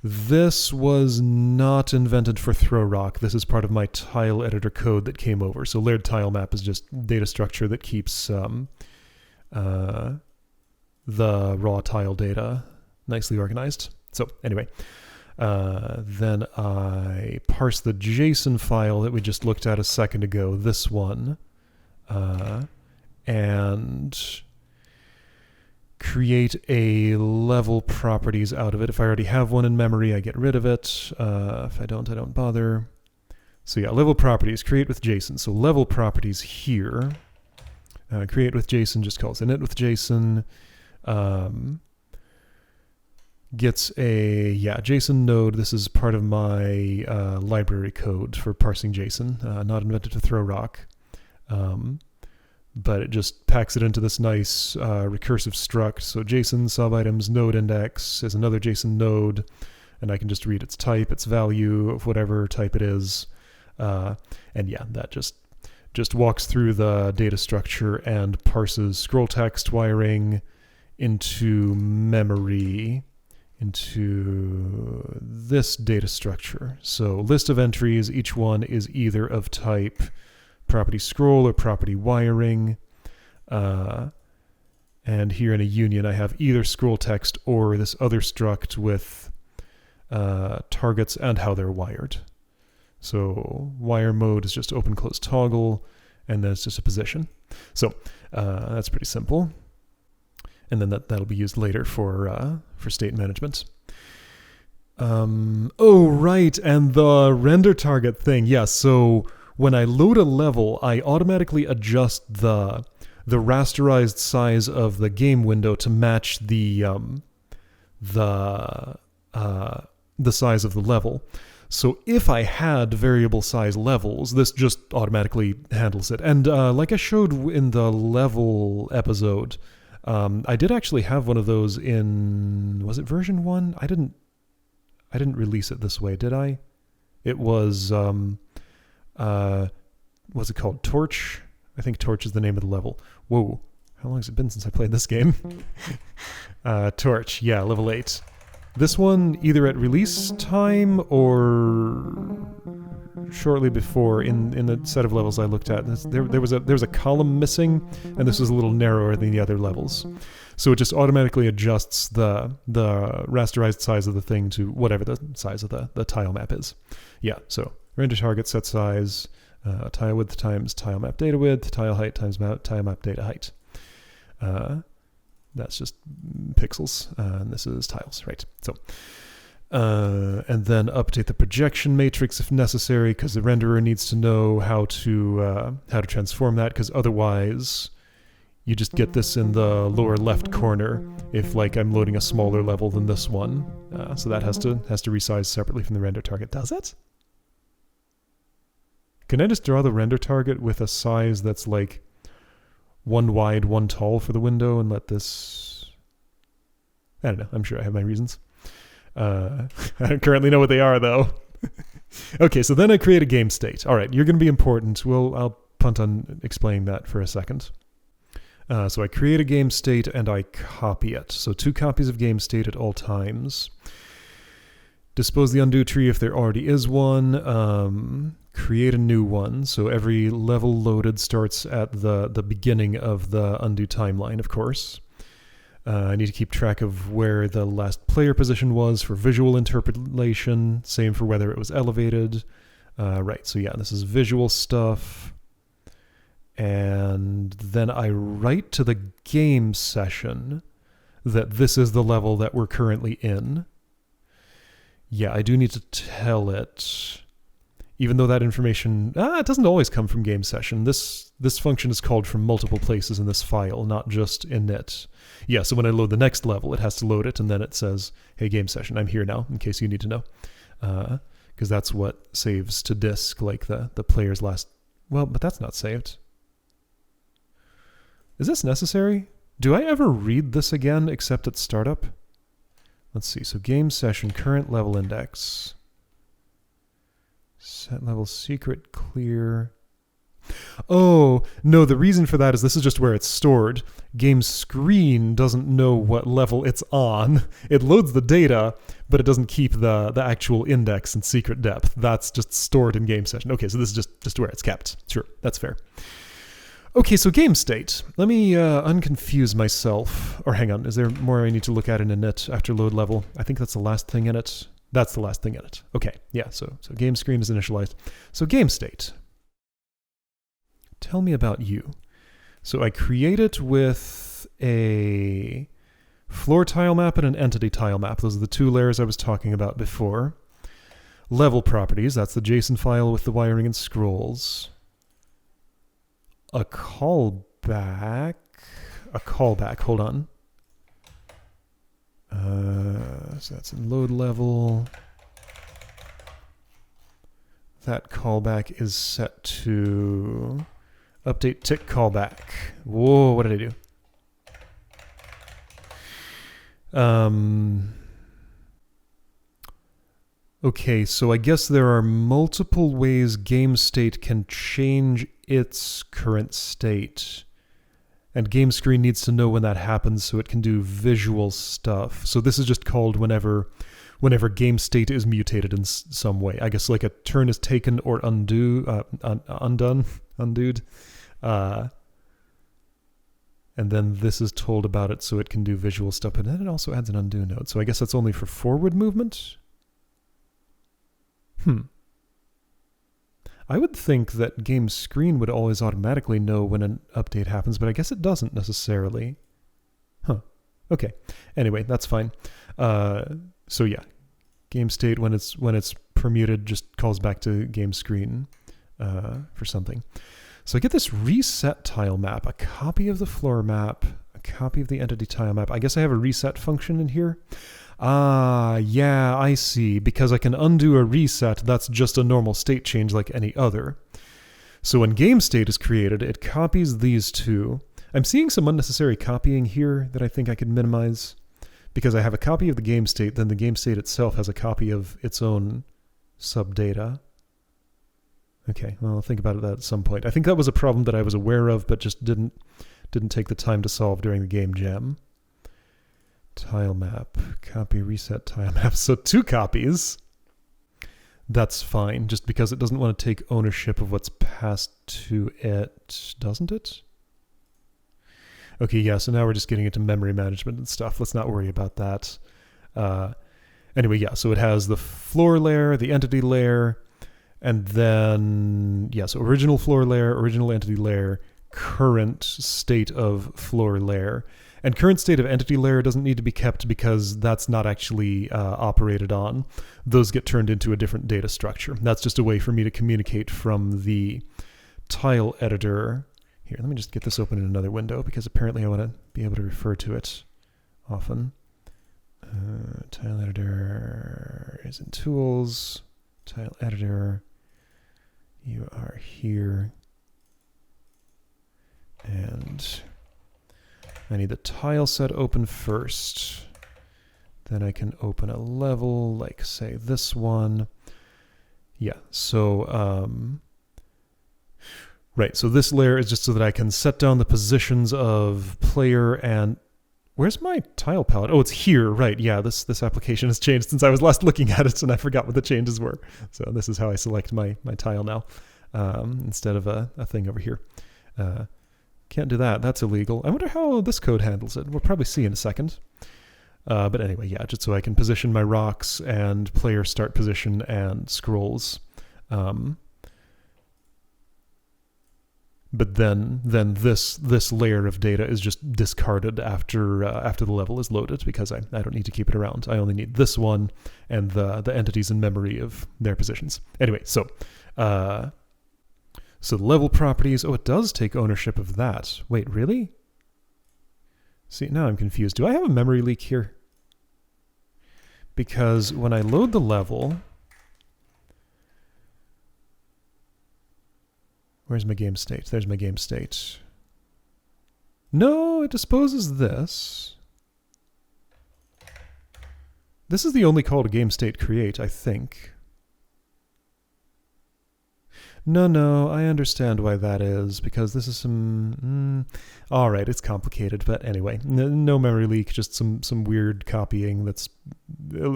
This was not invented for ThrowRock. This is part of my tile editor code that came over. So layered tile map is just data structure that keeps the raw tile data nicely organized. So anyway, then I parse the JSON file that we just looked at a second ago, this one, and create a level properties out of it. If I already have one in memory, I get rid of it. If I don't, I don't bother. So yeah, level properties, create with JSON. So level properties here, create with JSON just calls init with JSON, gets a, JSON node. This is part of my library code for parsing JSON, not invented to ThrowRock. But it just packs it into this nice recursive struct. So JSON sub-items node index is another JSON node, and I can just read its type, its value of whatever type it is. And yeah, that just walks through the data structure and parses scroll text wiring into memory into this data structure. So list of entries, each one is either of type property scroll or property wiring. And here in a union, I have either scroll text or this other struct with targets and how they're wired. So wire mode is just open close toggle, and then it's just a position. So that's pretty simple. And then that'll be used later for state management. Oh, right, and the render target thing. Yeah, so when I load a level, I automatically adjust the rasterized size of the game window to match the size of the level. So if I had variable size levels, this just automatically handles it. And like I showed in the level episode, I did actually have one of those in, was it version 1? I didn't release it this way, did I? It was, what's it called? Torch? I think Torch is the name of the level. Whoa, how long has it been since I played this game? Torch, yeah, level 8. This one, either at release time or shortly before, in the set of levels I looked at, there was a column missing, and this was a little narrower than the other levels. So it just automatically adjusts the rasterized size of the thing to whatever the size of the tile map is. Yeah, so render target set size, tile width times tile map data width, tile height times tile map data height. That's just pixels, and this is tiles, right? So, and then update the projection matrix if necessary, because the renderer needs to know how to transform that, because otherwise you just get this in the lower left corner if, like, I'm loading a smaller level than this one. So that has to resize separately from the render target. Does it? Can I just draw the render target with a size that's like 1 wide, 1 tall for the window and let this... I don't know. I'm sure I have my reasons. I don't currently know what they are, though. Okay, so then I create a game state. All right, you're going to be important. I'll punt on explaining that for a second. So I create a game state and I copy it. So 2 copies of game state at all times. Dispose the undo tree if there already is one. Create a new one. So every level loaded starts at the beginning of the undo timeline, of course. I need to keep track of where the last player position was for visual interpolation. Same for whether it was elevated. Right, so yeah, this is visual stuff. And then I write to the game session that this is the level that we're currently in. Yeah, I do need to tell it, even though that information, it doesn't always come from game session. This function is called from multiple places in this file, not just init. Yeah, so when I load the next level, it has to load it, and then it says, hey, game session, I'm here now, in case you need to know. Because that's what saves to disk, like the player's last... Well, but that's not saved. Is this necessary? Do I ever read this again except at startup? Let's see, so game session, current level index. Set level secret clear. Oh, no, the reason for that is this is just where it's stored. Game screen doesn't know what level it's on. It loads the data, but it doesn't keep the actual index and secret depth. That's just stored in game session. Okay, so this is just where it's kept. Sure, that's fair. Okay, so game state. Let me unconfuse myself. Or hang on, is there more I need to look at in init after load level? I think that's the last thing in it. That's the last thing in it. Okay, yeah, so game screen is initialized. So game state. Tell me about you. So I create it with a floor tile map and an entity tile map. Those are the 2 layers I was talking about before. Level properties, that's the JSON file with the wiring and scrolls. A callback, hold on. So that's in load level. That callback is set to update tick callback. Whoa, what did I do? Okay, so I guess there are multiple ways game state can change its current state. And game screen needs to know when that happens so it can do visual stuff. So this is just called whenever game state is mutated in some way. I guess like a turn is taken or undone. And then this is told about it so it can do visual stuff. But then it also adds an undo node. So I guess that's only for forward movement? I would think that game screen would always automatically know when an update happens, but I guess it doesn't necessarily. Okay. Anyway, that's fine. So yeah, game state when it's permuted just calls back to game screen for something. So I get this reset tile map, a copy of the floor map, a copy of the entity tile map. I guess I have a reset function in here. Yeah, I see. Because I can undo a reset, that's just a normal state change like any other. So when game state is created, it copies these two. I'm seeing some unnecessary copying here that I think I could minimize. Because I have a copy of the game state, then the game state itself has a copy of its own subdata. Okay, well, I'll think about that at some point. I think that was a problem that I was aware of, but just didn't take the time to solve during the game jam. Tile map, copy, reset tile map. So 2 copies. That's fine, just because it doesn't want to take ownership of what's passed to it, doesn't it? Okay, yeah, so now we're just getting into memory management and stuff. Let's not worry about that. Anyway, yeah, so it has the floor layer, the entity layer, and then, yeah, so original floor layer, original entity layer, current state of floor layer. And current state of entity layer doesn't need to be kept because that's not actually operated on. Those get turned into a different data structure. That's just a way for me to communicate from the tile editor. Here, let me just get this open in another window because apparently I want to be able to refer to it often. Tile editor is in tools. Tile editor. You are here. And I need the tile set open first. Then I can open a level, like say this one. Yeah, so, right, so this layer is just so that I can set down the positions of player and, where's my tile palette? Oh, it's here, right, yeah, this application has changed since I was last looking at it and I forgot what the changes were. So this is how I select my tile now, instead of a thing over here. Can't do that. That's illegal. I wonder how this code handles it. We'll probably see in a second. But anyway, yeah, just so I can position my rocks and player start position and scrolls. But then this layer of data is just discarded after the level is loaded because I don't need to keep it around. I only need this one and the entities in memory of their positions. Anyway, so the level properties, oh, it does take ownership of that. Wait, really? See, now I'm confused. Do I have a memory leak here? Because when I load the level, where's my game state? There's my game state. No, it disposes this. This is the only call to game state create, I think. No, I understand why that is, because this is some... Alright, it's complicated, but anyway, no memory leak, just some weird copying it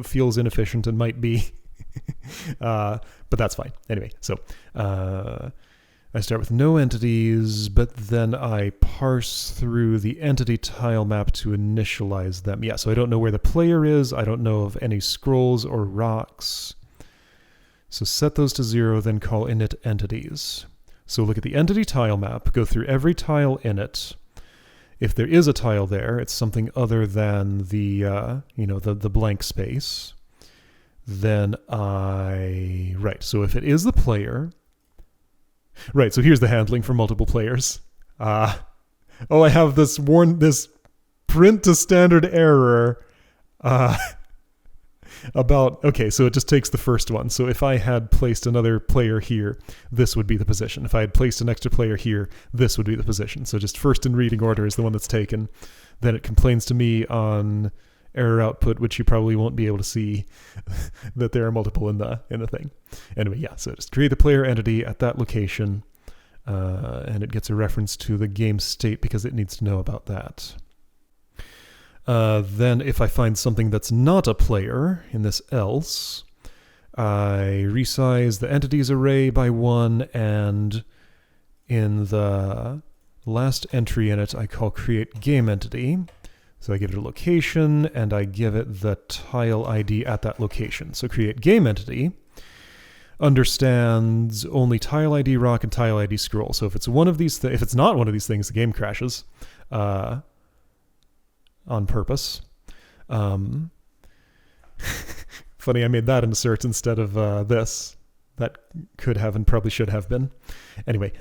feels inefficient and might be. But that's fine. Anyway, so I start with no entities, but then I parse through the entity tile map to initialize them. Yeah, so I don't know where the player is, I don't know of any scrolls or rocks. So set those to 0, then call init entities. So look at the entity tile map, go through every tile in it. If there is a tile there, it's something other than the blank space. Then right, so if it is the player, right, so here's the handling for multiple players. I have this print to standard error, okay, so it just takes the first one. So if I had placed another player here, this would be the position. If I had placed an extra player here, this would be the position. So just first in reading order is the one that's taken. Then it complains to me on error output, which you probably won't be able to see that there are multiple in the thing. Anyway, yeah, so just create the player entity at that location. And it gets a reference to the game state because it needs to know about that. Then if I find something that's not a player in this else, I resize the entities array by 1, and in the last entry in it, I call create game entity. So I give it a location, and I give it the tile ID at that location. So create game entity understands only tile ID rock and tile ID scroll. So if it's one of these, if it's not one of these things, the game crashes on purpose. Funny, I made that insert instead of this. That could have and probably should have been. Anyway,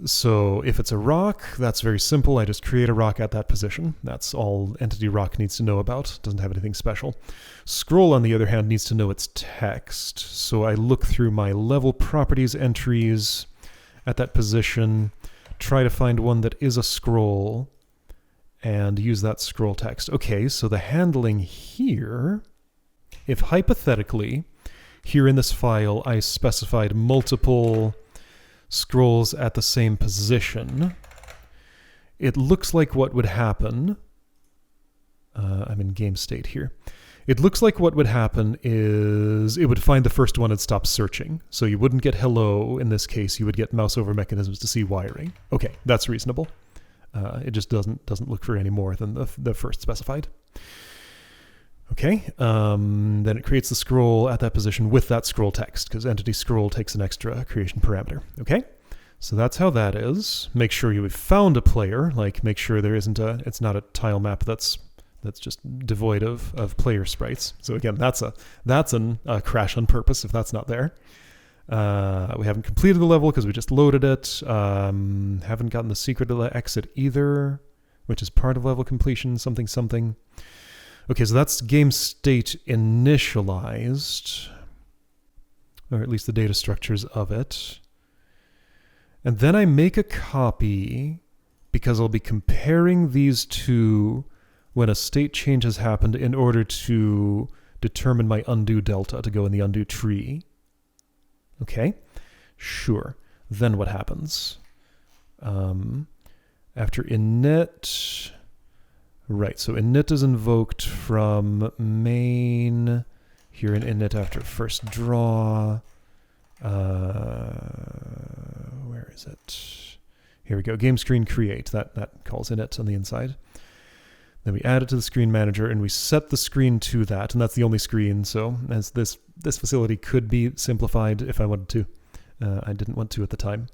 so if it's a rock, that's very simple. I just create a rock at that position. That's all entity rock needs to know about. Doesn't have anything special. Scroll, on the other hand, needs to know its text. So I look through my level properties entries at that position, try to find one that is a scroll, and use that scroll text. Okay, so the handling here, if hypothetically, here in this file, I specified multiple scrolls at the same position, it looks like what would happen, I'm in game state here, it looks like what would happen is it would find the first one and stop searching. So you wouldn't get hello in this case, you would get mouse over mechanisms to see wiring. Okay, that's reasonable. It just doesn't look for any more than the first specified. Okay, then it creates the scroll at that position with that scroll text, because entity scroll takes an extra creation parameter. Okay, so that's how that is. Make sure you have found a player, like make sure there isn't it's not a tile map that's just devoid of player sprites. So again, that's a crash on purpose if that's not there. We haven't completed the level because we just loaded it. Haven't gotten the secret of the exit either, which is part of level completion, something. Okay, so that's game state initialized, or at least the data structures of it. And then I make a copy because I'll be comparing these two when a state change has happened in order to determine my undo delta to go in the undo tree. Okay, sure. Then what happens? After init... Right, so init is invoked from main, here in init after first draw. Where is it? Here we go, game screen create, that calls init on the inside. Then we add it to the screen manager and we set the screen to that, and that's the only screen, so as this facility could be simplified if I wanted to. I didn't want to at the time.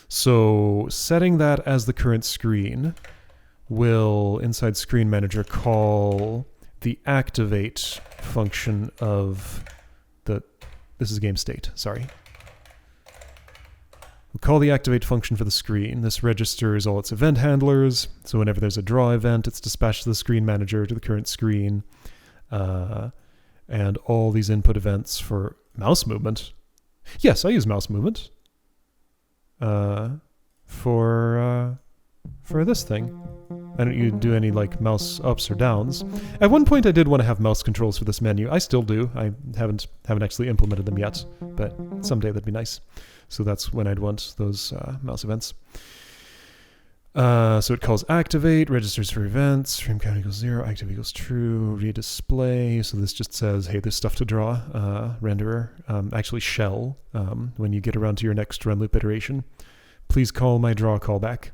So setting that as the current screen, will, inside Screen Manager, call the activate function of this is game state, sorry. We'll call the activate function for the screen. This registers all its event handlers, so whenever there's a draw event, it's dispatched to the Screen Manager to the current screen, and all these input events for mouse movement. Yes, I use mouse movement for this thing. I don't do any like mouse ups or downs. At one point I did want to have mouse controls for this menu. I still do. I haven't actually implemented them yet, but someday that'd be nice. So that's when I'd want those mouse events. So it calls activate, registers for events, frame count equals 0, active equals true, redisplay. So this just says, hey, there's stuff to draw, renderer. Actually shell, when you get around to your next run loop iteration. Please call my draw callback.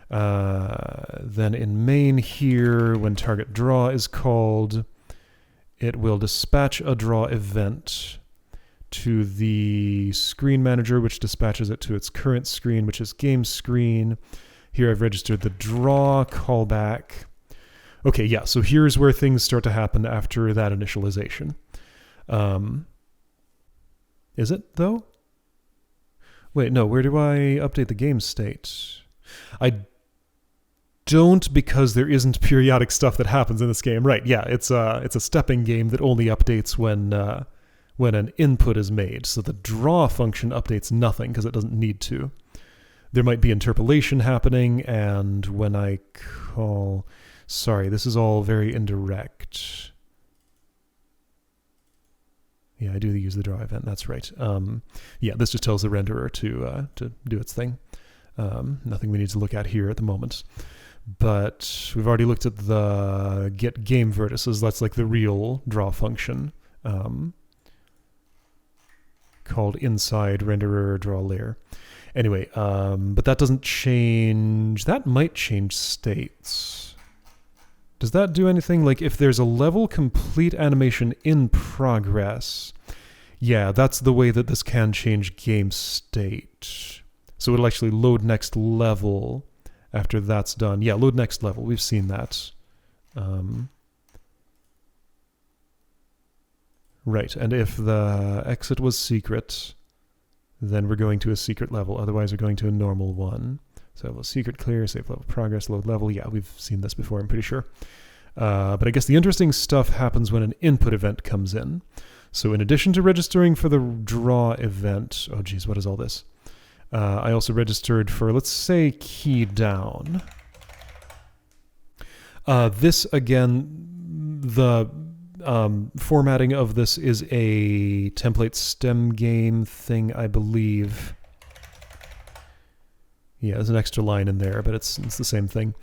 Then in main here, when target draw is called, it will dispatch a draw event to the screen manager, which dispatches it to its current screen, which is game screen. Here I've registered the draw callback. Okay, yeah, so here's where things start to happen after that initialization. Is it, though? Wait, no, where do I update the game state? I don't, because there isn't periodic stuff that happens in this game. Right, yeah, it's a stepping game that only updates when an input is made. So the draw function updates nothing because it doesn't need to. There might be interpolation happening, and when I call... Sorry, this is all very indirect. Yeah, I do use the draw event, that's right. Yeah, this just tells the renderer to do its thing. Nothing we need to look at here at the moment. But we've already looked at the get game vertices. That's like the real draw function called inside renderer draw layer. Anyway, but that doesn't change. That might change states. Does that do anything? Like if there's a level complete animation in progress, yeah, that's the way that this can change game state. So it'll actually load next level after that's done. Yeah, load next level. We've seen that. Right, and if the exit was secret, then we're going to a secret level. Otherwise, we're going to a normal one. So level secret clear, save level progress, load level. Yeah, we've seen this before, I'm pretty sure. But I guess the interesting stuff happens when an input event comes in. So in addition to registering for the draw event, oh geez, what is all this? I also registered for, let's say, key down. This, again, the formatting of this is a template stem game thing, I believe. Yeah, there's an extra line in there, but it's the same thing.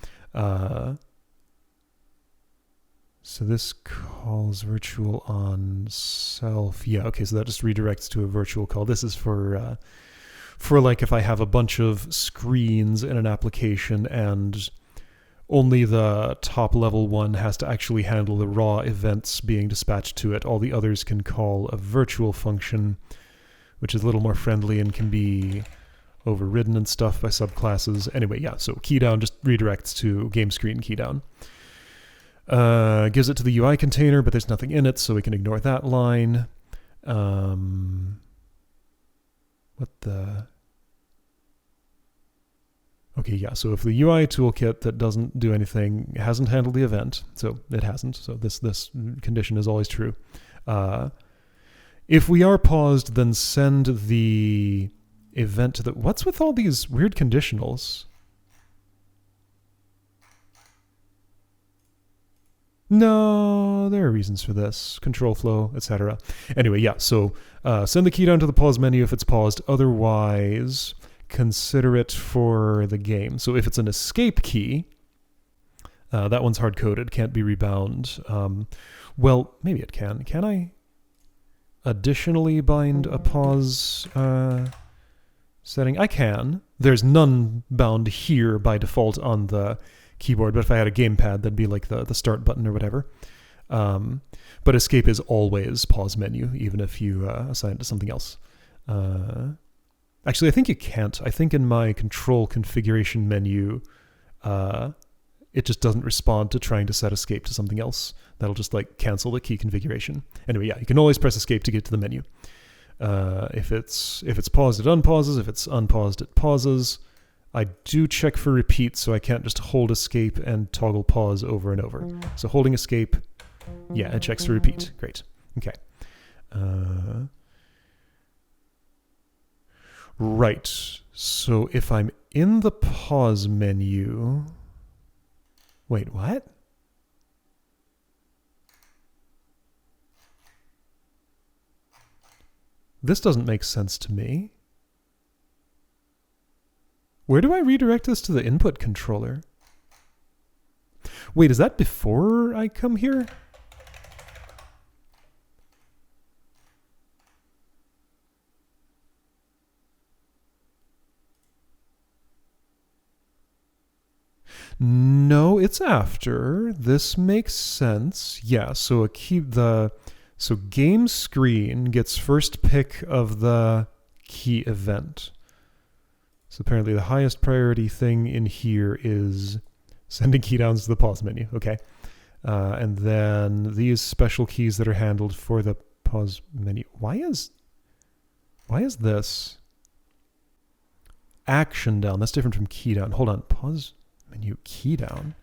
So this calls virtual on self. Yeah, okay, so that just redirects to a virtual call. This is for like if I have a bunch of screens in an application and only the top level one has to actually handle the raw events being dispatched to it. All the others can call a virtual function, which is a little more friendly and can be overridden and stuff by subclasses. Anyway, yeah, so key down just redirects to game screen key down. Gives it to the UI container, but there's nothing in it, so we can ignore that line. What the... Okay, yeah, so if the UI toolkit that doesn't do anything hasn't handled the event, so it hasn't, so this condition is always true. If we are paused, then send the event to the... What's with all these weird conditionals? No, there are reasons for this. Control flow, etc. Anyway, yeah, so send the key down to the pause menu if it's paused. Otherwise, consider it for the game. So if it's an escape key, that one's hard-coded, can't be rebound. Well, maybe it can. Can I additionally bind a pause setting? I can. There's none bound here by default on the keyboard, but if I had a gamepad, that'd be like the start button or whatever. But escape is always pause menu, even if you assign it to something else. Actually, I think you can't. I think in my control configuration menu, it just doesn't respond to trying to set escape to something else. That'll just like cancel the key configuration. Anyway, yeah, you can always press escape to get to the menu. If it's paused, it unpauses. If it's unpaused, it pauses. I do check for repeat, so I can't just hold escape and toggle pause over and over. So holding escape, yeah, it checks for repeat. Great. Okay. Right. So if I'm in the pause menu... Wait, what? This doesn't make sense to me. Where do I redirect this to the input controller? Wait, is that before I come here? No, it's after. This makes sense. Yeah, so so game screen gets first pick of the key event. So apparently the highest priority thing in here is sending key downs to the pause menu. Okay. And then these special keys that are handled for the pause menu. Why is this action down? That's different from key down. Hold on. Pause menu key down.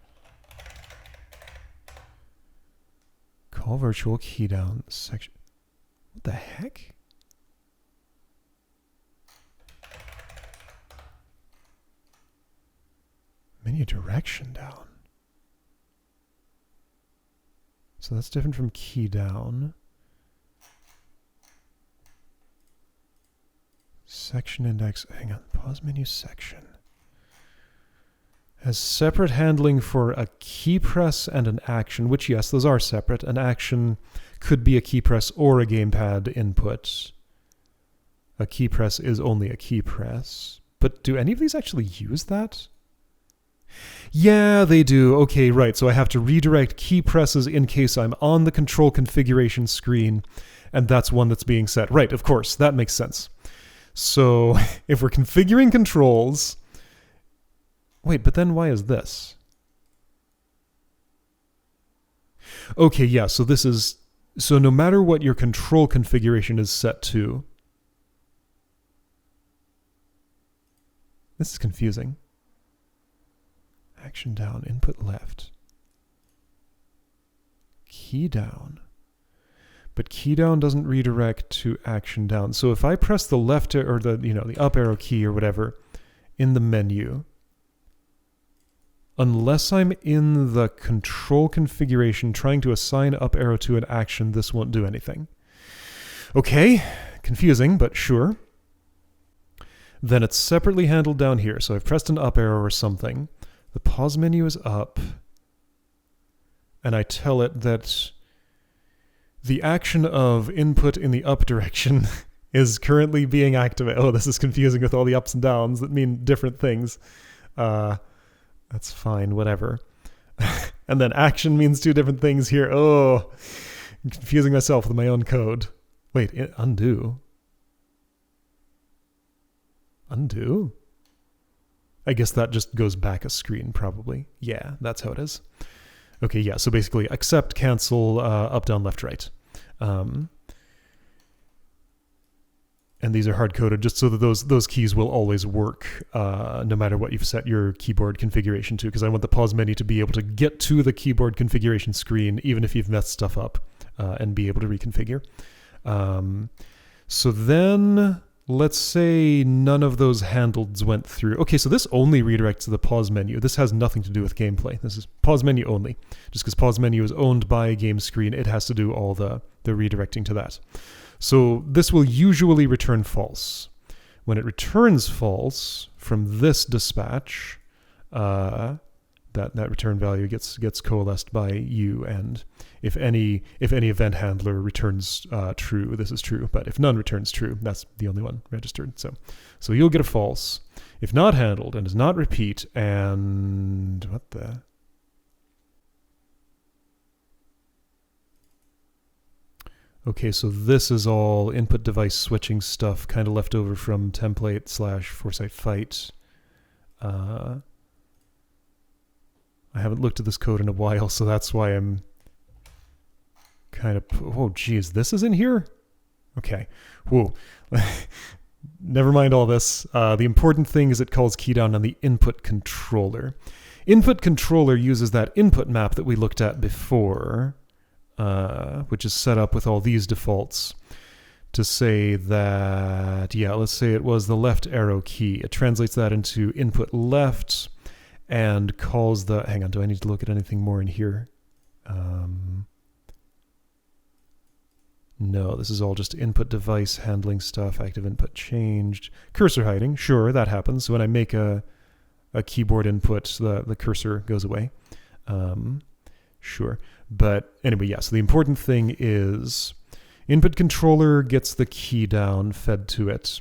Call virtual key down section. What the heck? Menu direction down. So that's different from key down. Section index. Hang on. Pause menu section. has separate handling for a key press and an action, which, yes, those are separate. An action could be a key press or a gamepad input. A key press is only a key press. But do any of these actually use that? Yeah, they do. Okay, right. So I have to redirect key presses in case I'm on the control configuration screen, and that's one that's being set. Right, of course. That makes sense. So if we're configuring controls... Wait, but then why is this? Okay, yeah, so this is... So no matter what your control configuration is set to... This is confusing. Action down, input left. Key down. But key down doesn't redirect to action down. So if I press the left or the up arrow key or whatever in the menu, unless I'm in the control configuration trying to assign up arrow to an action, this won't do anything. Okay, confusing, but sure. Then it's separately handled down here. So I've pressed an up arrow or something. The pause menu is up. And I tell it that the action of input in the up direction is currently being activated. Oh, this is confusing with all the ups and downs that mean different things. That's fine, whatever. And then action means two different things here. Oh, I'm confusing myself with my own code. Wait, undo. Undo? I guess that just goes back a screen, probably. Yeah, that's how it is. Okay, yeah, so basically accept, cancel, up, down, left, right. And these are hard-coded just so that those keys will always work no matter what you've set your keyboard configuration to, because I want the pause menu to be able to get to the keyboard configuration screen even if you've messed stuff up and be able to reconfigure. So then... Let's say none of those handles went through. Okay, so this only redirects to the pause menu. This has nothing to do with gameplay. This is pause menu only. Just because pause menu is owned by a game screen, it has to do all the redirecting to that. So this will usually return false. When it returns false from this dispatch, that return value gets coalesced by you, and if any event handler returns true, this is true. But if none returns true, that's the only one registered. So you'll get a false. If not handled and does not repeat, and what the? Okay, so this is all input device switching stuff, kind of left over from template/Foresight Fight. I haven't looked at this code in a while, so that's why I'm kind of... Oh, geez, this is in here? Okay. Whoa. Never mind all this. The important thing is it calls key down on the input controller. Input controller uses that input map that we looked at before, which is set up with all these defaults, to say that, yeah, let's say it was the left arrow key. It translates that into input left, and calls the... Hang on, do I need to look at anything more in here? No, this is all just input device handling stuff, active input changed. Cursor hiding, sure, that happens. So when I make a keyboard input, the cursor goes away. Sure. But anyway, yeah, so the important thing is input controller gets the key down fed to it.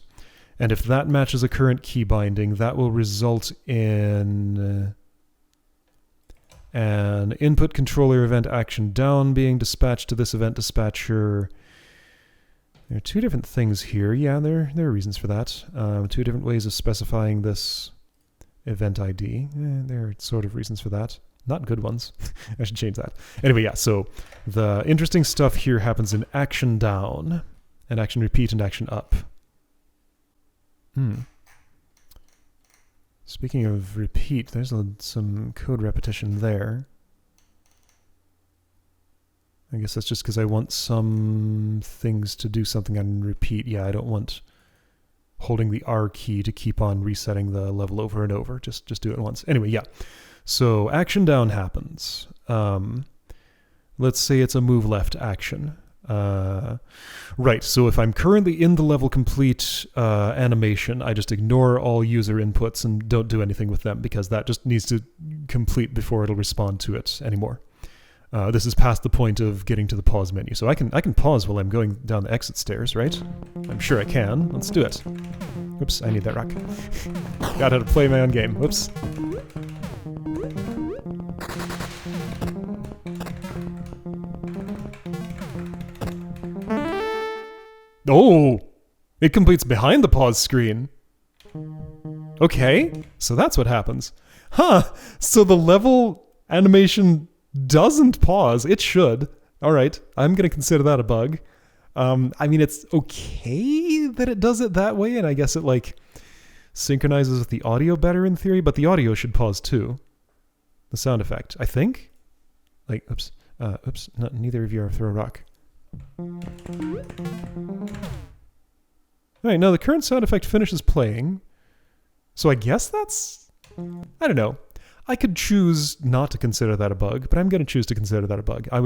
And if that matches a current key binding, that will result in an input controller event action down being dispatched to this event dispatcher. There are two different things here. Yeah, there are reasons for that. Two different ways of specifying this event ID. There are sort of reasons for that. Not good ones. I should change that. Anyway, yeah, so the interesting stuff here happens in action down, and action repeat, and action up. Speaking of repeat, there's some code repetition there. I guess that's just because I want some things to do something on repeat. Yeah, I don't want holding the R key to keep on resetting the level over and over. Just do it once. Anyway, yeah. So action down happens. Let's say it's a move left action. Right, so if I'm currently in the level complete animation, I just ignore all user inputs and don't do anything with them because that just needs to complete before it'll respond to it anymore. This is past the point of getting to the pause menu. So I can pause while I'm going down the exit stairs, right? I'm sure I can. Let's do it. Oops, I need that rock. Got how to play my own game. Whoops. Oh! It completes behind the pause screen. Okay, so that's what happens. Huh, so the level animation doesn't pause. It should. All right, I'm going to consider that a bug. I mean, it's okay that it does it that way, and I guess it, like, synchronizes with the audio better in theory, but the audio should pause too. The sound effect, I think? Like, oops, neither of you are throw a rock. Alright, now the current sound effect finishes playing. So I guess that's... I don't know. I could choose not to consider that a bug, but I'm going to choose to consider that a bug. I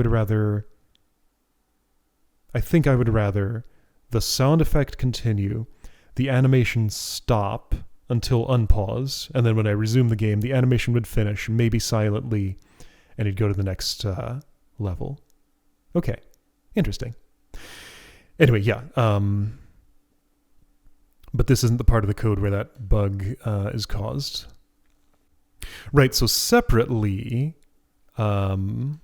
think I would rather the sound effect continue, the animation stop until unpause, and then when I resume the game, the animation would finish, maybe silently, and it'd go to the next level. Okay. Interesting. Anyway, yeah. But this isn't the part of the code where that bug is caused. Right, so separately, there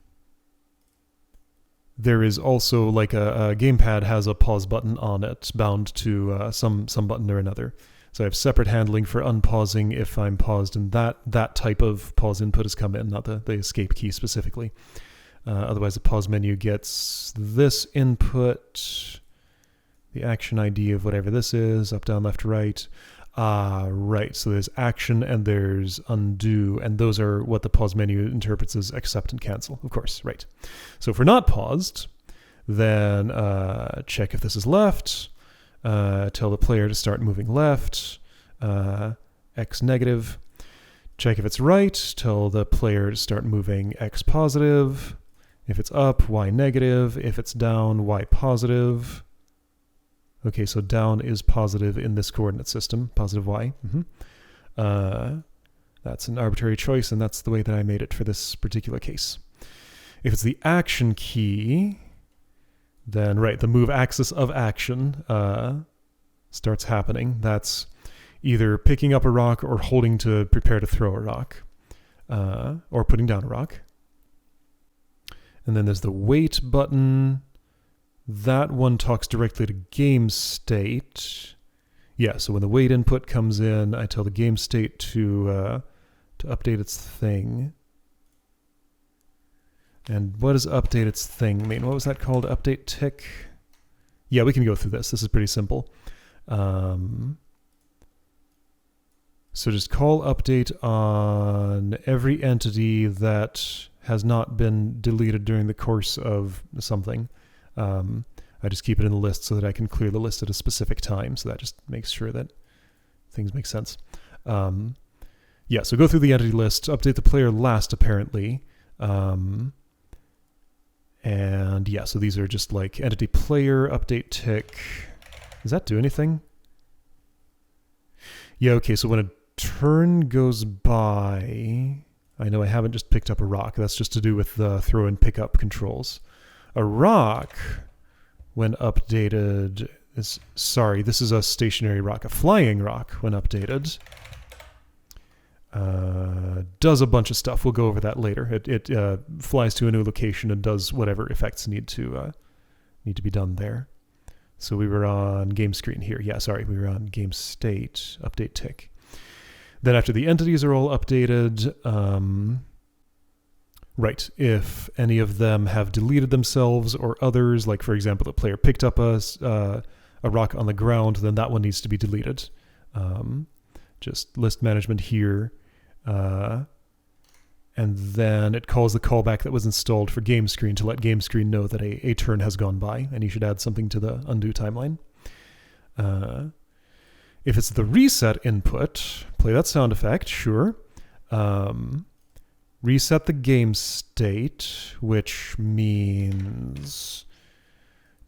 is also like a gamepad has a pause button on it, bound to some button or another. So I have separate handling for unpausing if I'm paused, and that type of pause input has come in, not the escape key specifically. Otherwise, the pause menu gets this input, the action ID of whatever this is, up, down, left, right. Right, so there's action and there's undo, and those are what the pause menu interprets as accept and cancel, of course, right. So if we're not paused, then check if this is left, tell the player to start moving left, X negative. Check if it's right, tell the player to start moving X positive. If it's up, Y negative. If it's down, Y positive. Okay, so down is positive in this coordinate system, positive Y. That's an arbitrary choice, and that's the way that I made it for this particular case. If it's the action key, then, right, the move axis of action starts happening. That's either picking up a rock or holding to prepare to throw a rock, or putting down a rock. And then there's the wait button. That one talks directly to game state. Yeah, so when the wait input comes in, I tell the game state to update its thing. And what does update its thing mean? What was that called? Update tick? Yeah, we can go through this. This is pretty simple. So just call update on every entity that has not been deleted during the course of something. I just keep it in the list so that I can clear the list at a specific time. So that just makes sure that things make sense. Yeah, so go through the entity list, update the player last, apparently. And yeah, so these are just like entity player, update tick. Does that do anything? Yeah, okay, so when a turn goes by, I know I haven't just picked up a rock. That's just to do with the throw and pick up controls. A rock, when updated, this is a stationary rock. A flying rock, when updated, does a bunch of stuff. We'll go over that later. It flies to a new location and does whatever effects need to be done there. So we were on game screen here. Yeah, sorry, we were on game state, update tick. Then after the entities are all updated, right, if any of them have deleted themselves or others, like for example, the player picked up a rock on the ground, then that one needs to be deleted. Just list management here. And then it calls the callback that was installed for game screen to let game screen know that a turn has gone by, and you should add something to the undo timeline. If it's the reset input, play that sound effect, sure. Reset the game state, which means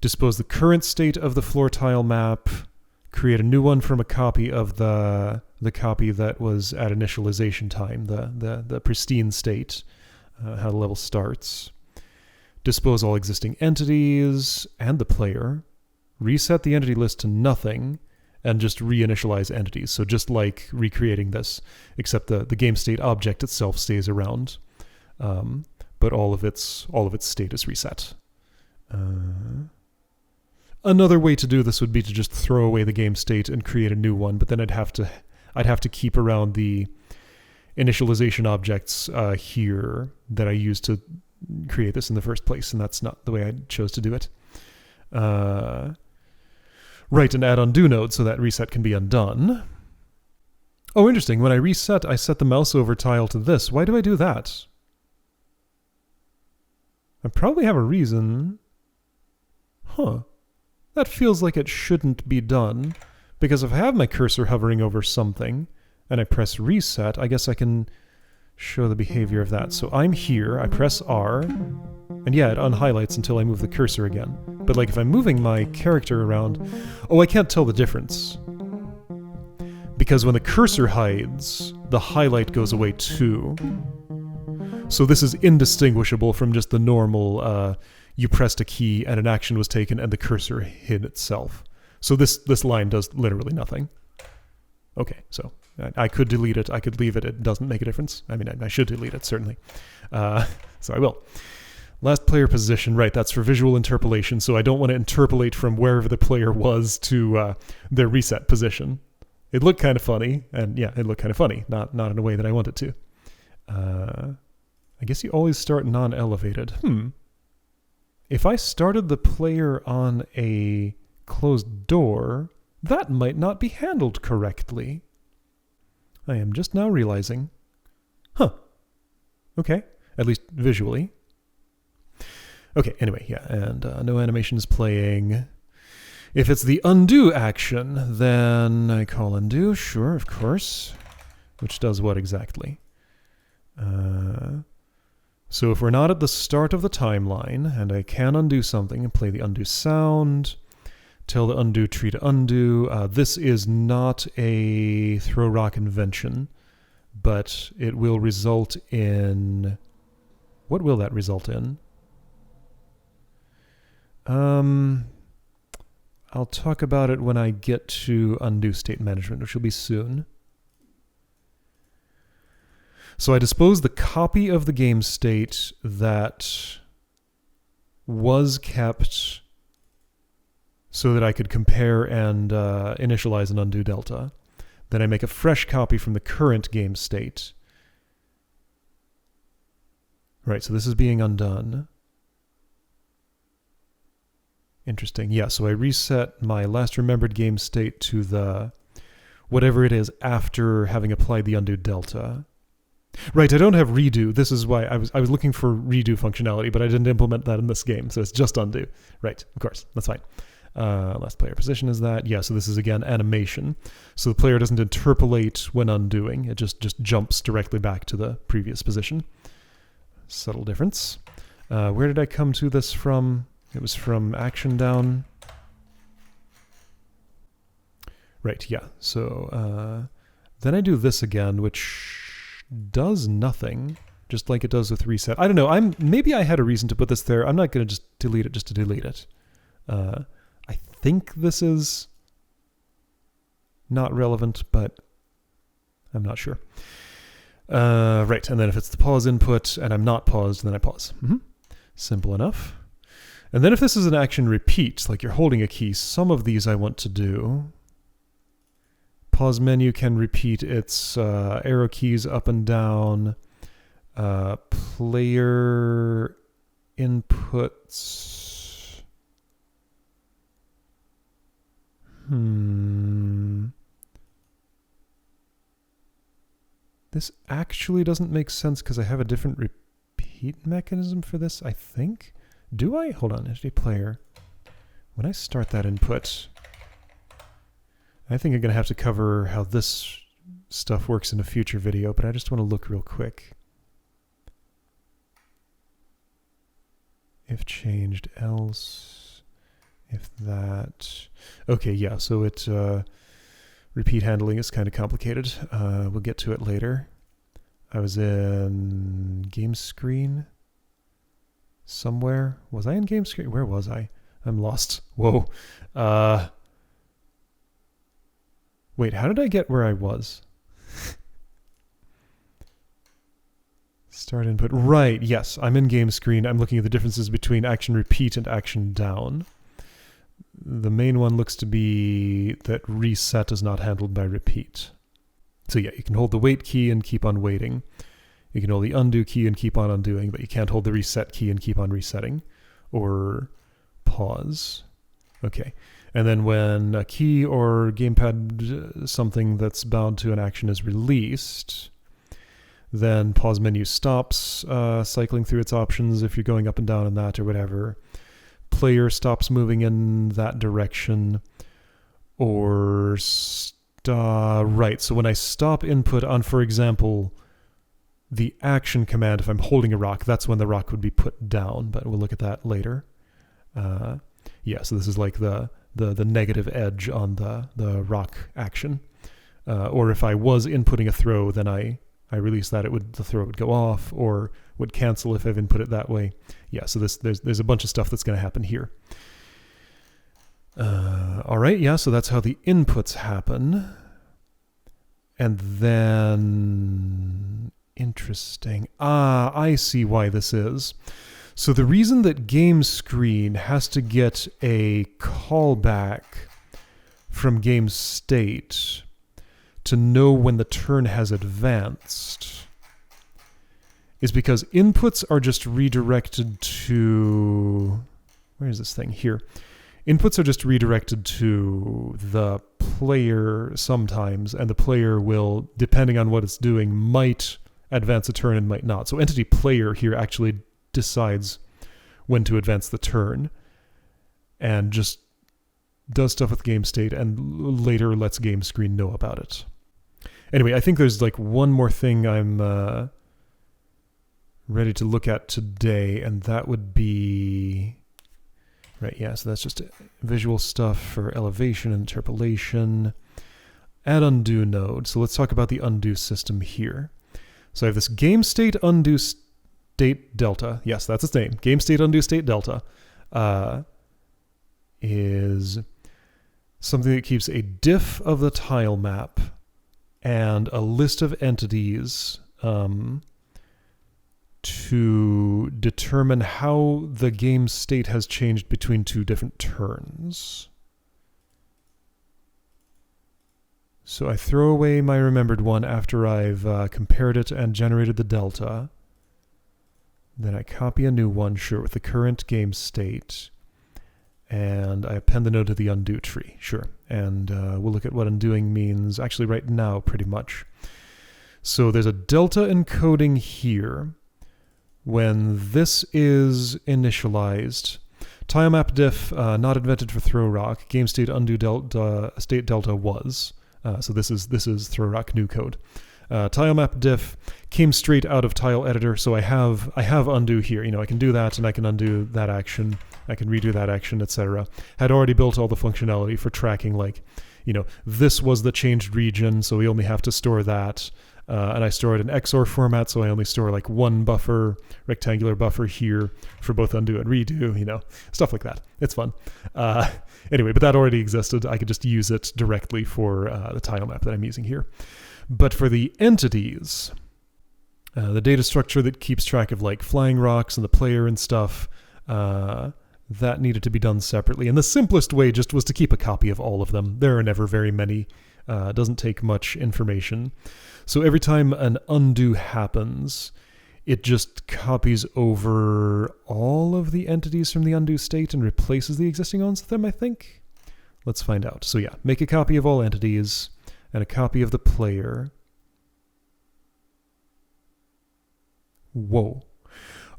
dispose the current state of the floor tile map, create a new one from a copy of the copy that was at initialization time, the pristine state, how the level starts. Dispose all existing entities and the player. Reset the entity list to nothing, and just reinitialize entities. So just like recreating this, except the game state object itself stays around, but all of its state is reset. Another way to do this would be to just throw away the game state and create a new one, but then I'd have to keep around the initialization objects here that I used to create this in the first place, and that's not the way I chose to do it. Right, and add undo node so that reset can be undone. Oh, interesting. When I reset, I set the mouse over tile to this. Why do I do that? I probably have a reason. Huh. That feels like it shouldn't be done, because if I have my cursor hovering over something and I press reset, I guess I can show the behavior of that. So I'm here, I press R, and yeah, it unhighlights until I move the cursor again. But like if I'm moving my character around, oh, I can't tell the difference. Because when the cursor hides, the highlight goes away too. So this is indistinguishable from just the normal, you pressed a key and an action was taken and the cursor hid itself. So this line does literally nothing. Okay, so I could delete it, I could leave it, it doesn't make a difference. I mean, I should delete it, certainly. So I will. Last player position, right, that's for visual interpolation, so I don't want to interpolate from wherever the player was to their reset position. It looked kind of funny, and yeah, it looked kind of funny, not in a way that I want it to. I guess you always start non-elevated. If I started the player on a closed door, that might not be handled correctly. I am just now realizing. Huh. Okay, at least visually. Okay, anyway, yeah, and no animation is playing. If it's the undo action, then I call undo, sure, of course. Which does what exactly? So if we're not at the start of the timeline, and I can undo something and play the undo sound, tell the undo tree to undo, this is not a throw rock invention, but it will result in... What will that result in? I'll talk about it when I get to undo state management, which will be soon. So I dispose the copy of the game state that was kept so that I could compare and initialize and undo delta. Then I make a fresh copy from the current game state. Right, so this is being undone. Interesting. Yeah, so I reset my last remembered game state to the whatever it is after having applied the undo delta. Right, I don't have redo. This is why I was looking for redo functionality, but I didn't implement that in this game, so it's just undo. Right, of course, that's fine. Last player position is that. Yeah, so this is again animation. So the player doesn't interpolate when undoing. It just jumps directly back to the previous position. Subtle difference. Where did I come to this from? It was from action down. Right, yeah. So then I do this again, which does nothing, just like it does with reset. I don't know. Maybe I had a reason to put this there. I'm not going to just delete it just to delete it. I think this is not relevant, but I'm not sure. Right, and then if it's the pause input and I'm not paused, then I pause. Simple enough. And then if this is an action repeat, like you're holding a key, some of these I want to do. Pause menu can repeat its arrow keys up and down. Player inputs. This actually doesn't make sense because I have a different repeat mechanism for this, I think. Do I? Hold on, entity player. When I start that input, I think I'm going to have to cover how this stuff works in a future video, but I just want to look real quick. If changed, else. If that... Okay, yeah, so it... repeat handling is kind of complicated. We'll get to it later. I was in game screen somewhere. Was I in game screen? Where was I? I'm lost. Whoa. Wait, how did I get where I was? Start input. Right, yes, I'm in game screen. I'm looking at the differences between action repeat and action down. The main one looks to be that reset is not handled by repeat. So yeah, you can hold the wait key and keep on waiting. You can hold the undo key and keep on undoing, but you can't hold the reset key and keep on resetting. Or pause. Okay. And then when a key or gamepad something that's bound to an action is released, then pause menu stops cycling through its options if you're going up and down in that or whatever. Player stops moving in that direction. Or right, so when I stop input on, for example, the action command, if I'm holding a rock, that's when the rock would be put down, but we'll look at that later. Yeah, so this is like the negative edge on the rock action. Or if I was inputting a throw, then I release that, the throw would go off, or would cancel if I've input it that way. Yeah, so there's a bunch of stuff that's going to happen here. All right, yeah, so that's how the inputs happen. And then... Interesting. I see why this is. So the reason that game screen has to get a callback from game state to know when the turn has advanced is because inputs are just redirected to... Where is this thing? Here. Inputs are just redirected to the player sometimes, and the player will, depending on what it's doing, might advance a turn and might not. So entity player here actually decides when to advance the turn and just does stuff with game state and later lets game screen know about it. Anyway, I think there's like one more thing I'm ready to look at today, and that would be... Right, yeah, so that's just visual stuff for elevation and interpolation. Add undo node. So let's talk about the undo system here. So I have this game state undo state delta. Yes, that's its name. Game state undo state delta is something that keeps a diff of the tile map and a list of entities to determine how the game state has changed between two different turns. So I throw away my remembered one after I've compared it and generated the delta. Then I copy a new one, sure, with the current game state. And I append the node to the undo tree, sure. And we'll look at what undoing means actually right now, pretty much. So there's a delta encoding here. When this is initialized, tile map diff not invented for throw rock. Game state undo delta state delta was. So this is throw rock new code. Tile map diff came straight out of tile editor, so I have undo here. You know, I can do that and I can undo that action. I can redo that action, etc. Had already built all the functionality for tracking, like, you know, this was the changed region, so we only have to store that. And I store it in XOR format, so I only store like one buffer, rectangular buffer here for both undo and redo, you know, stuff like that. It's fun. Anyway, but that already existed. I could just use it directly for the tile map that I'm using here. But for the entities, the data structure that keeps track of like flying rocks and the player and stuff, that needed to be done separately. And the simplest way just was to keep a copy of all of them. There are never very many. It doesn't take much information. So every time an undo happens, it just copies over all of the entities from the undo state and replaces the existing ones with them, I think. Let's find out. So yeah, make a copy of all entities and a copy of the player. Whoa.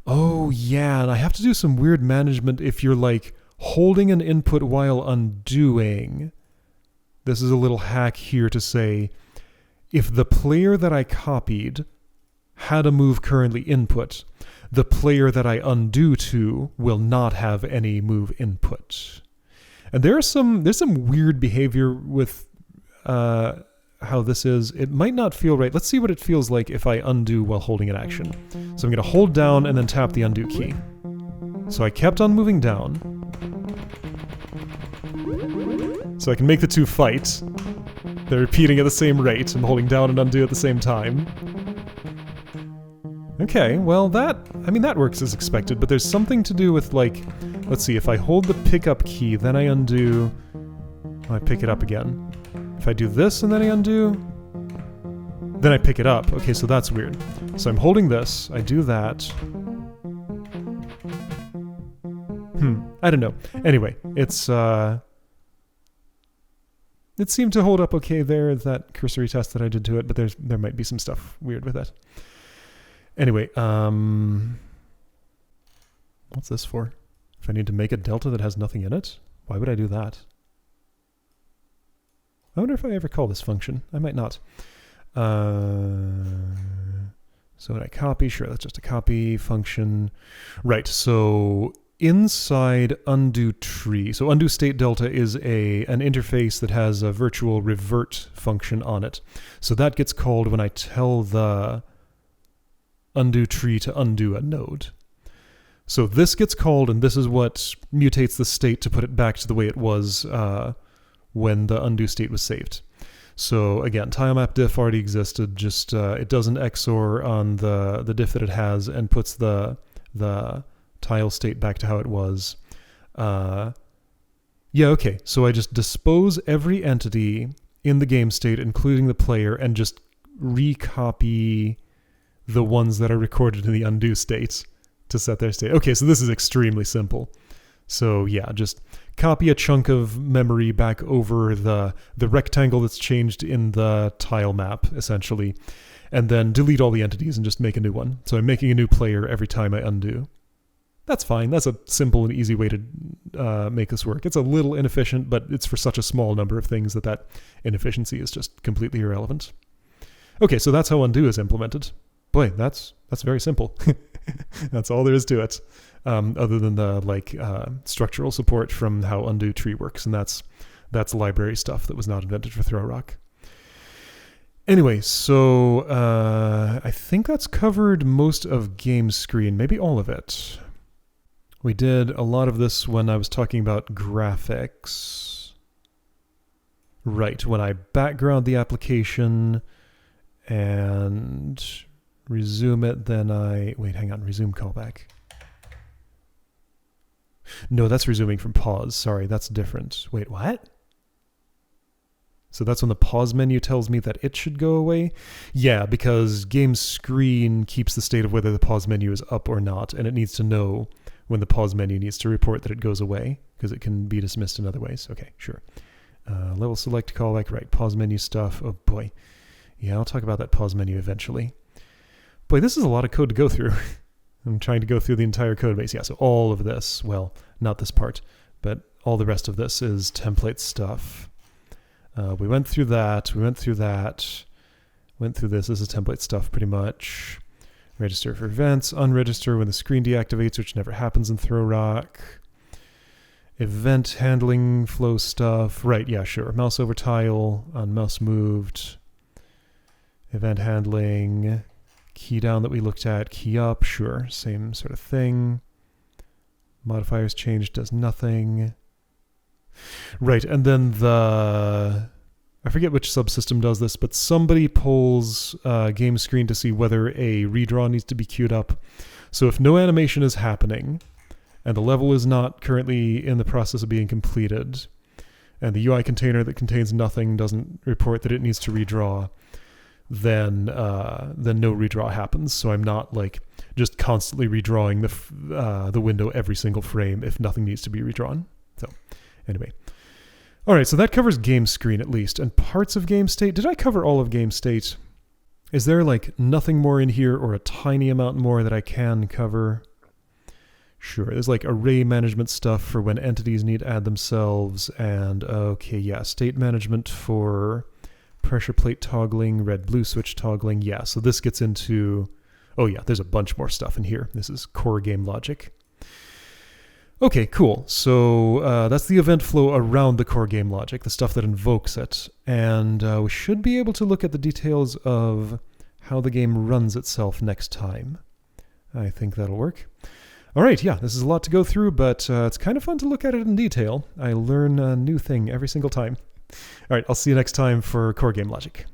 Oh yeah, and I have to do some weird management if you're like holding an input while undoing. This is a little hack here to say, if the player that I copied had a move currently input, the player that I undo to will not have any move input. And there's some weird behavior with how this is. It might not feel right. Let's see what it feels like if I undo while holding an action. So I'm going to hold down and then tap the undo key. So I kept on moving down. So I can make the two fight. They're repeating at the same rate. I'm holding down and undo at the same time. Okay, well that works as expected, but there's something to do with, like, let's see, if I hold the pickup key, then I undo, I pick it up again. If I do this and then I undo, then I pick it up. Okay, so that's weird. So I'm holding this, I do that. I don't know. Anyway, it seemed to hold up okay there, that cursory test that I did to it, but there might be some stuff weird with it. Anyway, what's this for? If I need to make a delta that has nothing in it, why would I do that? I wonder if I ever call this function. I might not. So when I copy, sure, that's just a copy function. Right, so inside undo tree, so undo state delta is an interface that has a virtual revert function on it. So that gets called when I tell the undo tree to undo a node. So this gets called, and this is what mutates the state to put it back to the way it was when the undo state was saved. So again, tilemap diff already existed, just it does an XOR on the diff that it has and puts the tile state back to how it was. Yeah, okay, so I just dispose every entity in the game state, including the player, and just recopy the ones that are recorded in the undo state to set their state. Okay, so this is extremely simple. So yeah, just copy a chunk of memory back over the rectangle that's changed in the tile map, essentially, and then delete all the entities and just make a new one. So I'm making a new player every time I undo. That's fine. That's a simple and easy way to make this work. It's a little inefficient, but it's for such a small number of things that inefficiency is just completely irrelevant. Okay, so that's how undo is implemented. Boy, that's very simple. That's all there is to it, other than the structural support from how undo tree works, and that's library stuff that was not invented for Throw Rock. Anyway, so I think that's covered most of game screen, maybe all of it. We did a lot of this when I was talking about graphics. Right, when I background the application and resume it, then wait, hang on, resume callback. No, that's resuming from pause. Sorry, that's different. Wait, what? So that's when the pause menu tells me that it should go away? Yeah, because game screen keeps the state of whether the pause menu is up or not, and it needs to know when the pause menu needs to report that it goes away, because it can be dismissed in other ways. Okay, sure. Level select callback, right, pause menu stuff. Oh boy. Yeah, I'll talk about that pause menu eventually. Boy, this is a lot of code to go through. I'm trying to go through the entire code base. Yeah, so all of this, well, not this part, but all the rest of this is template stuff. We went through that, went through this. This is template stuff pretty much. Register for events, unregister when the screen deactivates, which never happens in Throw Rock. Event handling flow stuff. Right, yeah, sure. Mouse over tile, on mouse moved. Event handling. Key down that we looked at, key up, sure, same sort of thing. Modifiers changed, does nothing. Right, and then I forget which subsystem does this, but somebody pulls game screen to see whether a redraw needs to be queued up. So if no animation is happening, and the level is not currently in the process of being completed, and the UI container that contains nothing doesn't report that it needs to redraw, then no redraw happens. So I'm not just constantly redrawing the window every single frame if nothing needs to be redrawn. So anyway, all right. So that covers game screen at least, and parts of game state. Did I cover all of game state? Is there nothing more in here, or a tiny amount more that I can cover? Sure. There's array management stuff for when entities need to add themselves, and okay, yeah, state management for pressure plate toggling, red-blue switch toggling. Yeah, so this gets into... Oh yeah, there's a bunch more stuff in here. This is core game logic. Okay, cool. So that's the event flow around the core game logic, the stuff that invokes it. And we should be able to look at the details of how the game runs itself next time. I think that'll work. All right, yeah, this is a lot to go through, but it's kind of fun to look at it in detail. I learn a new thing every single time. All right, I'll see you next time for core game logic.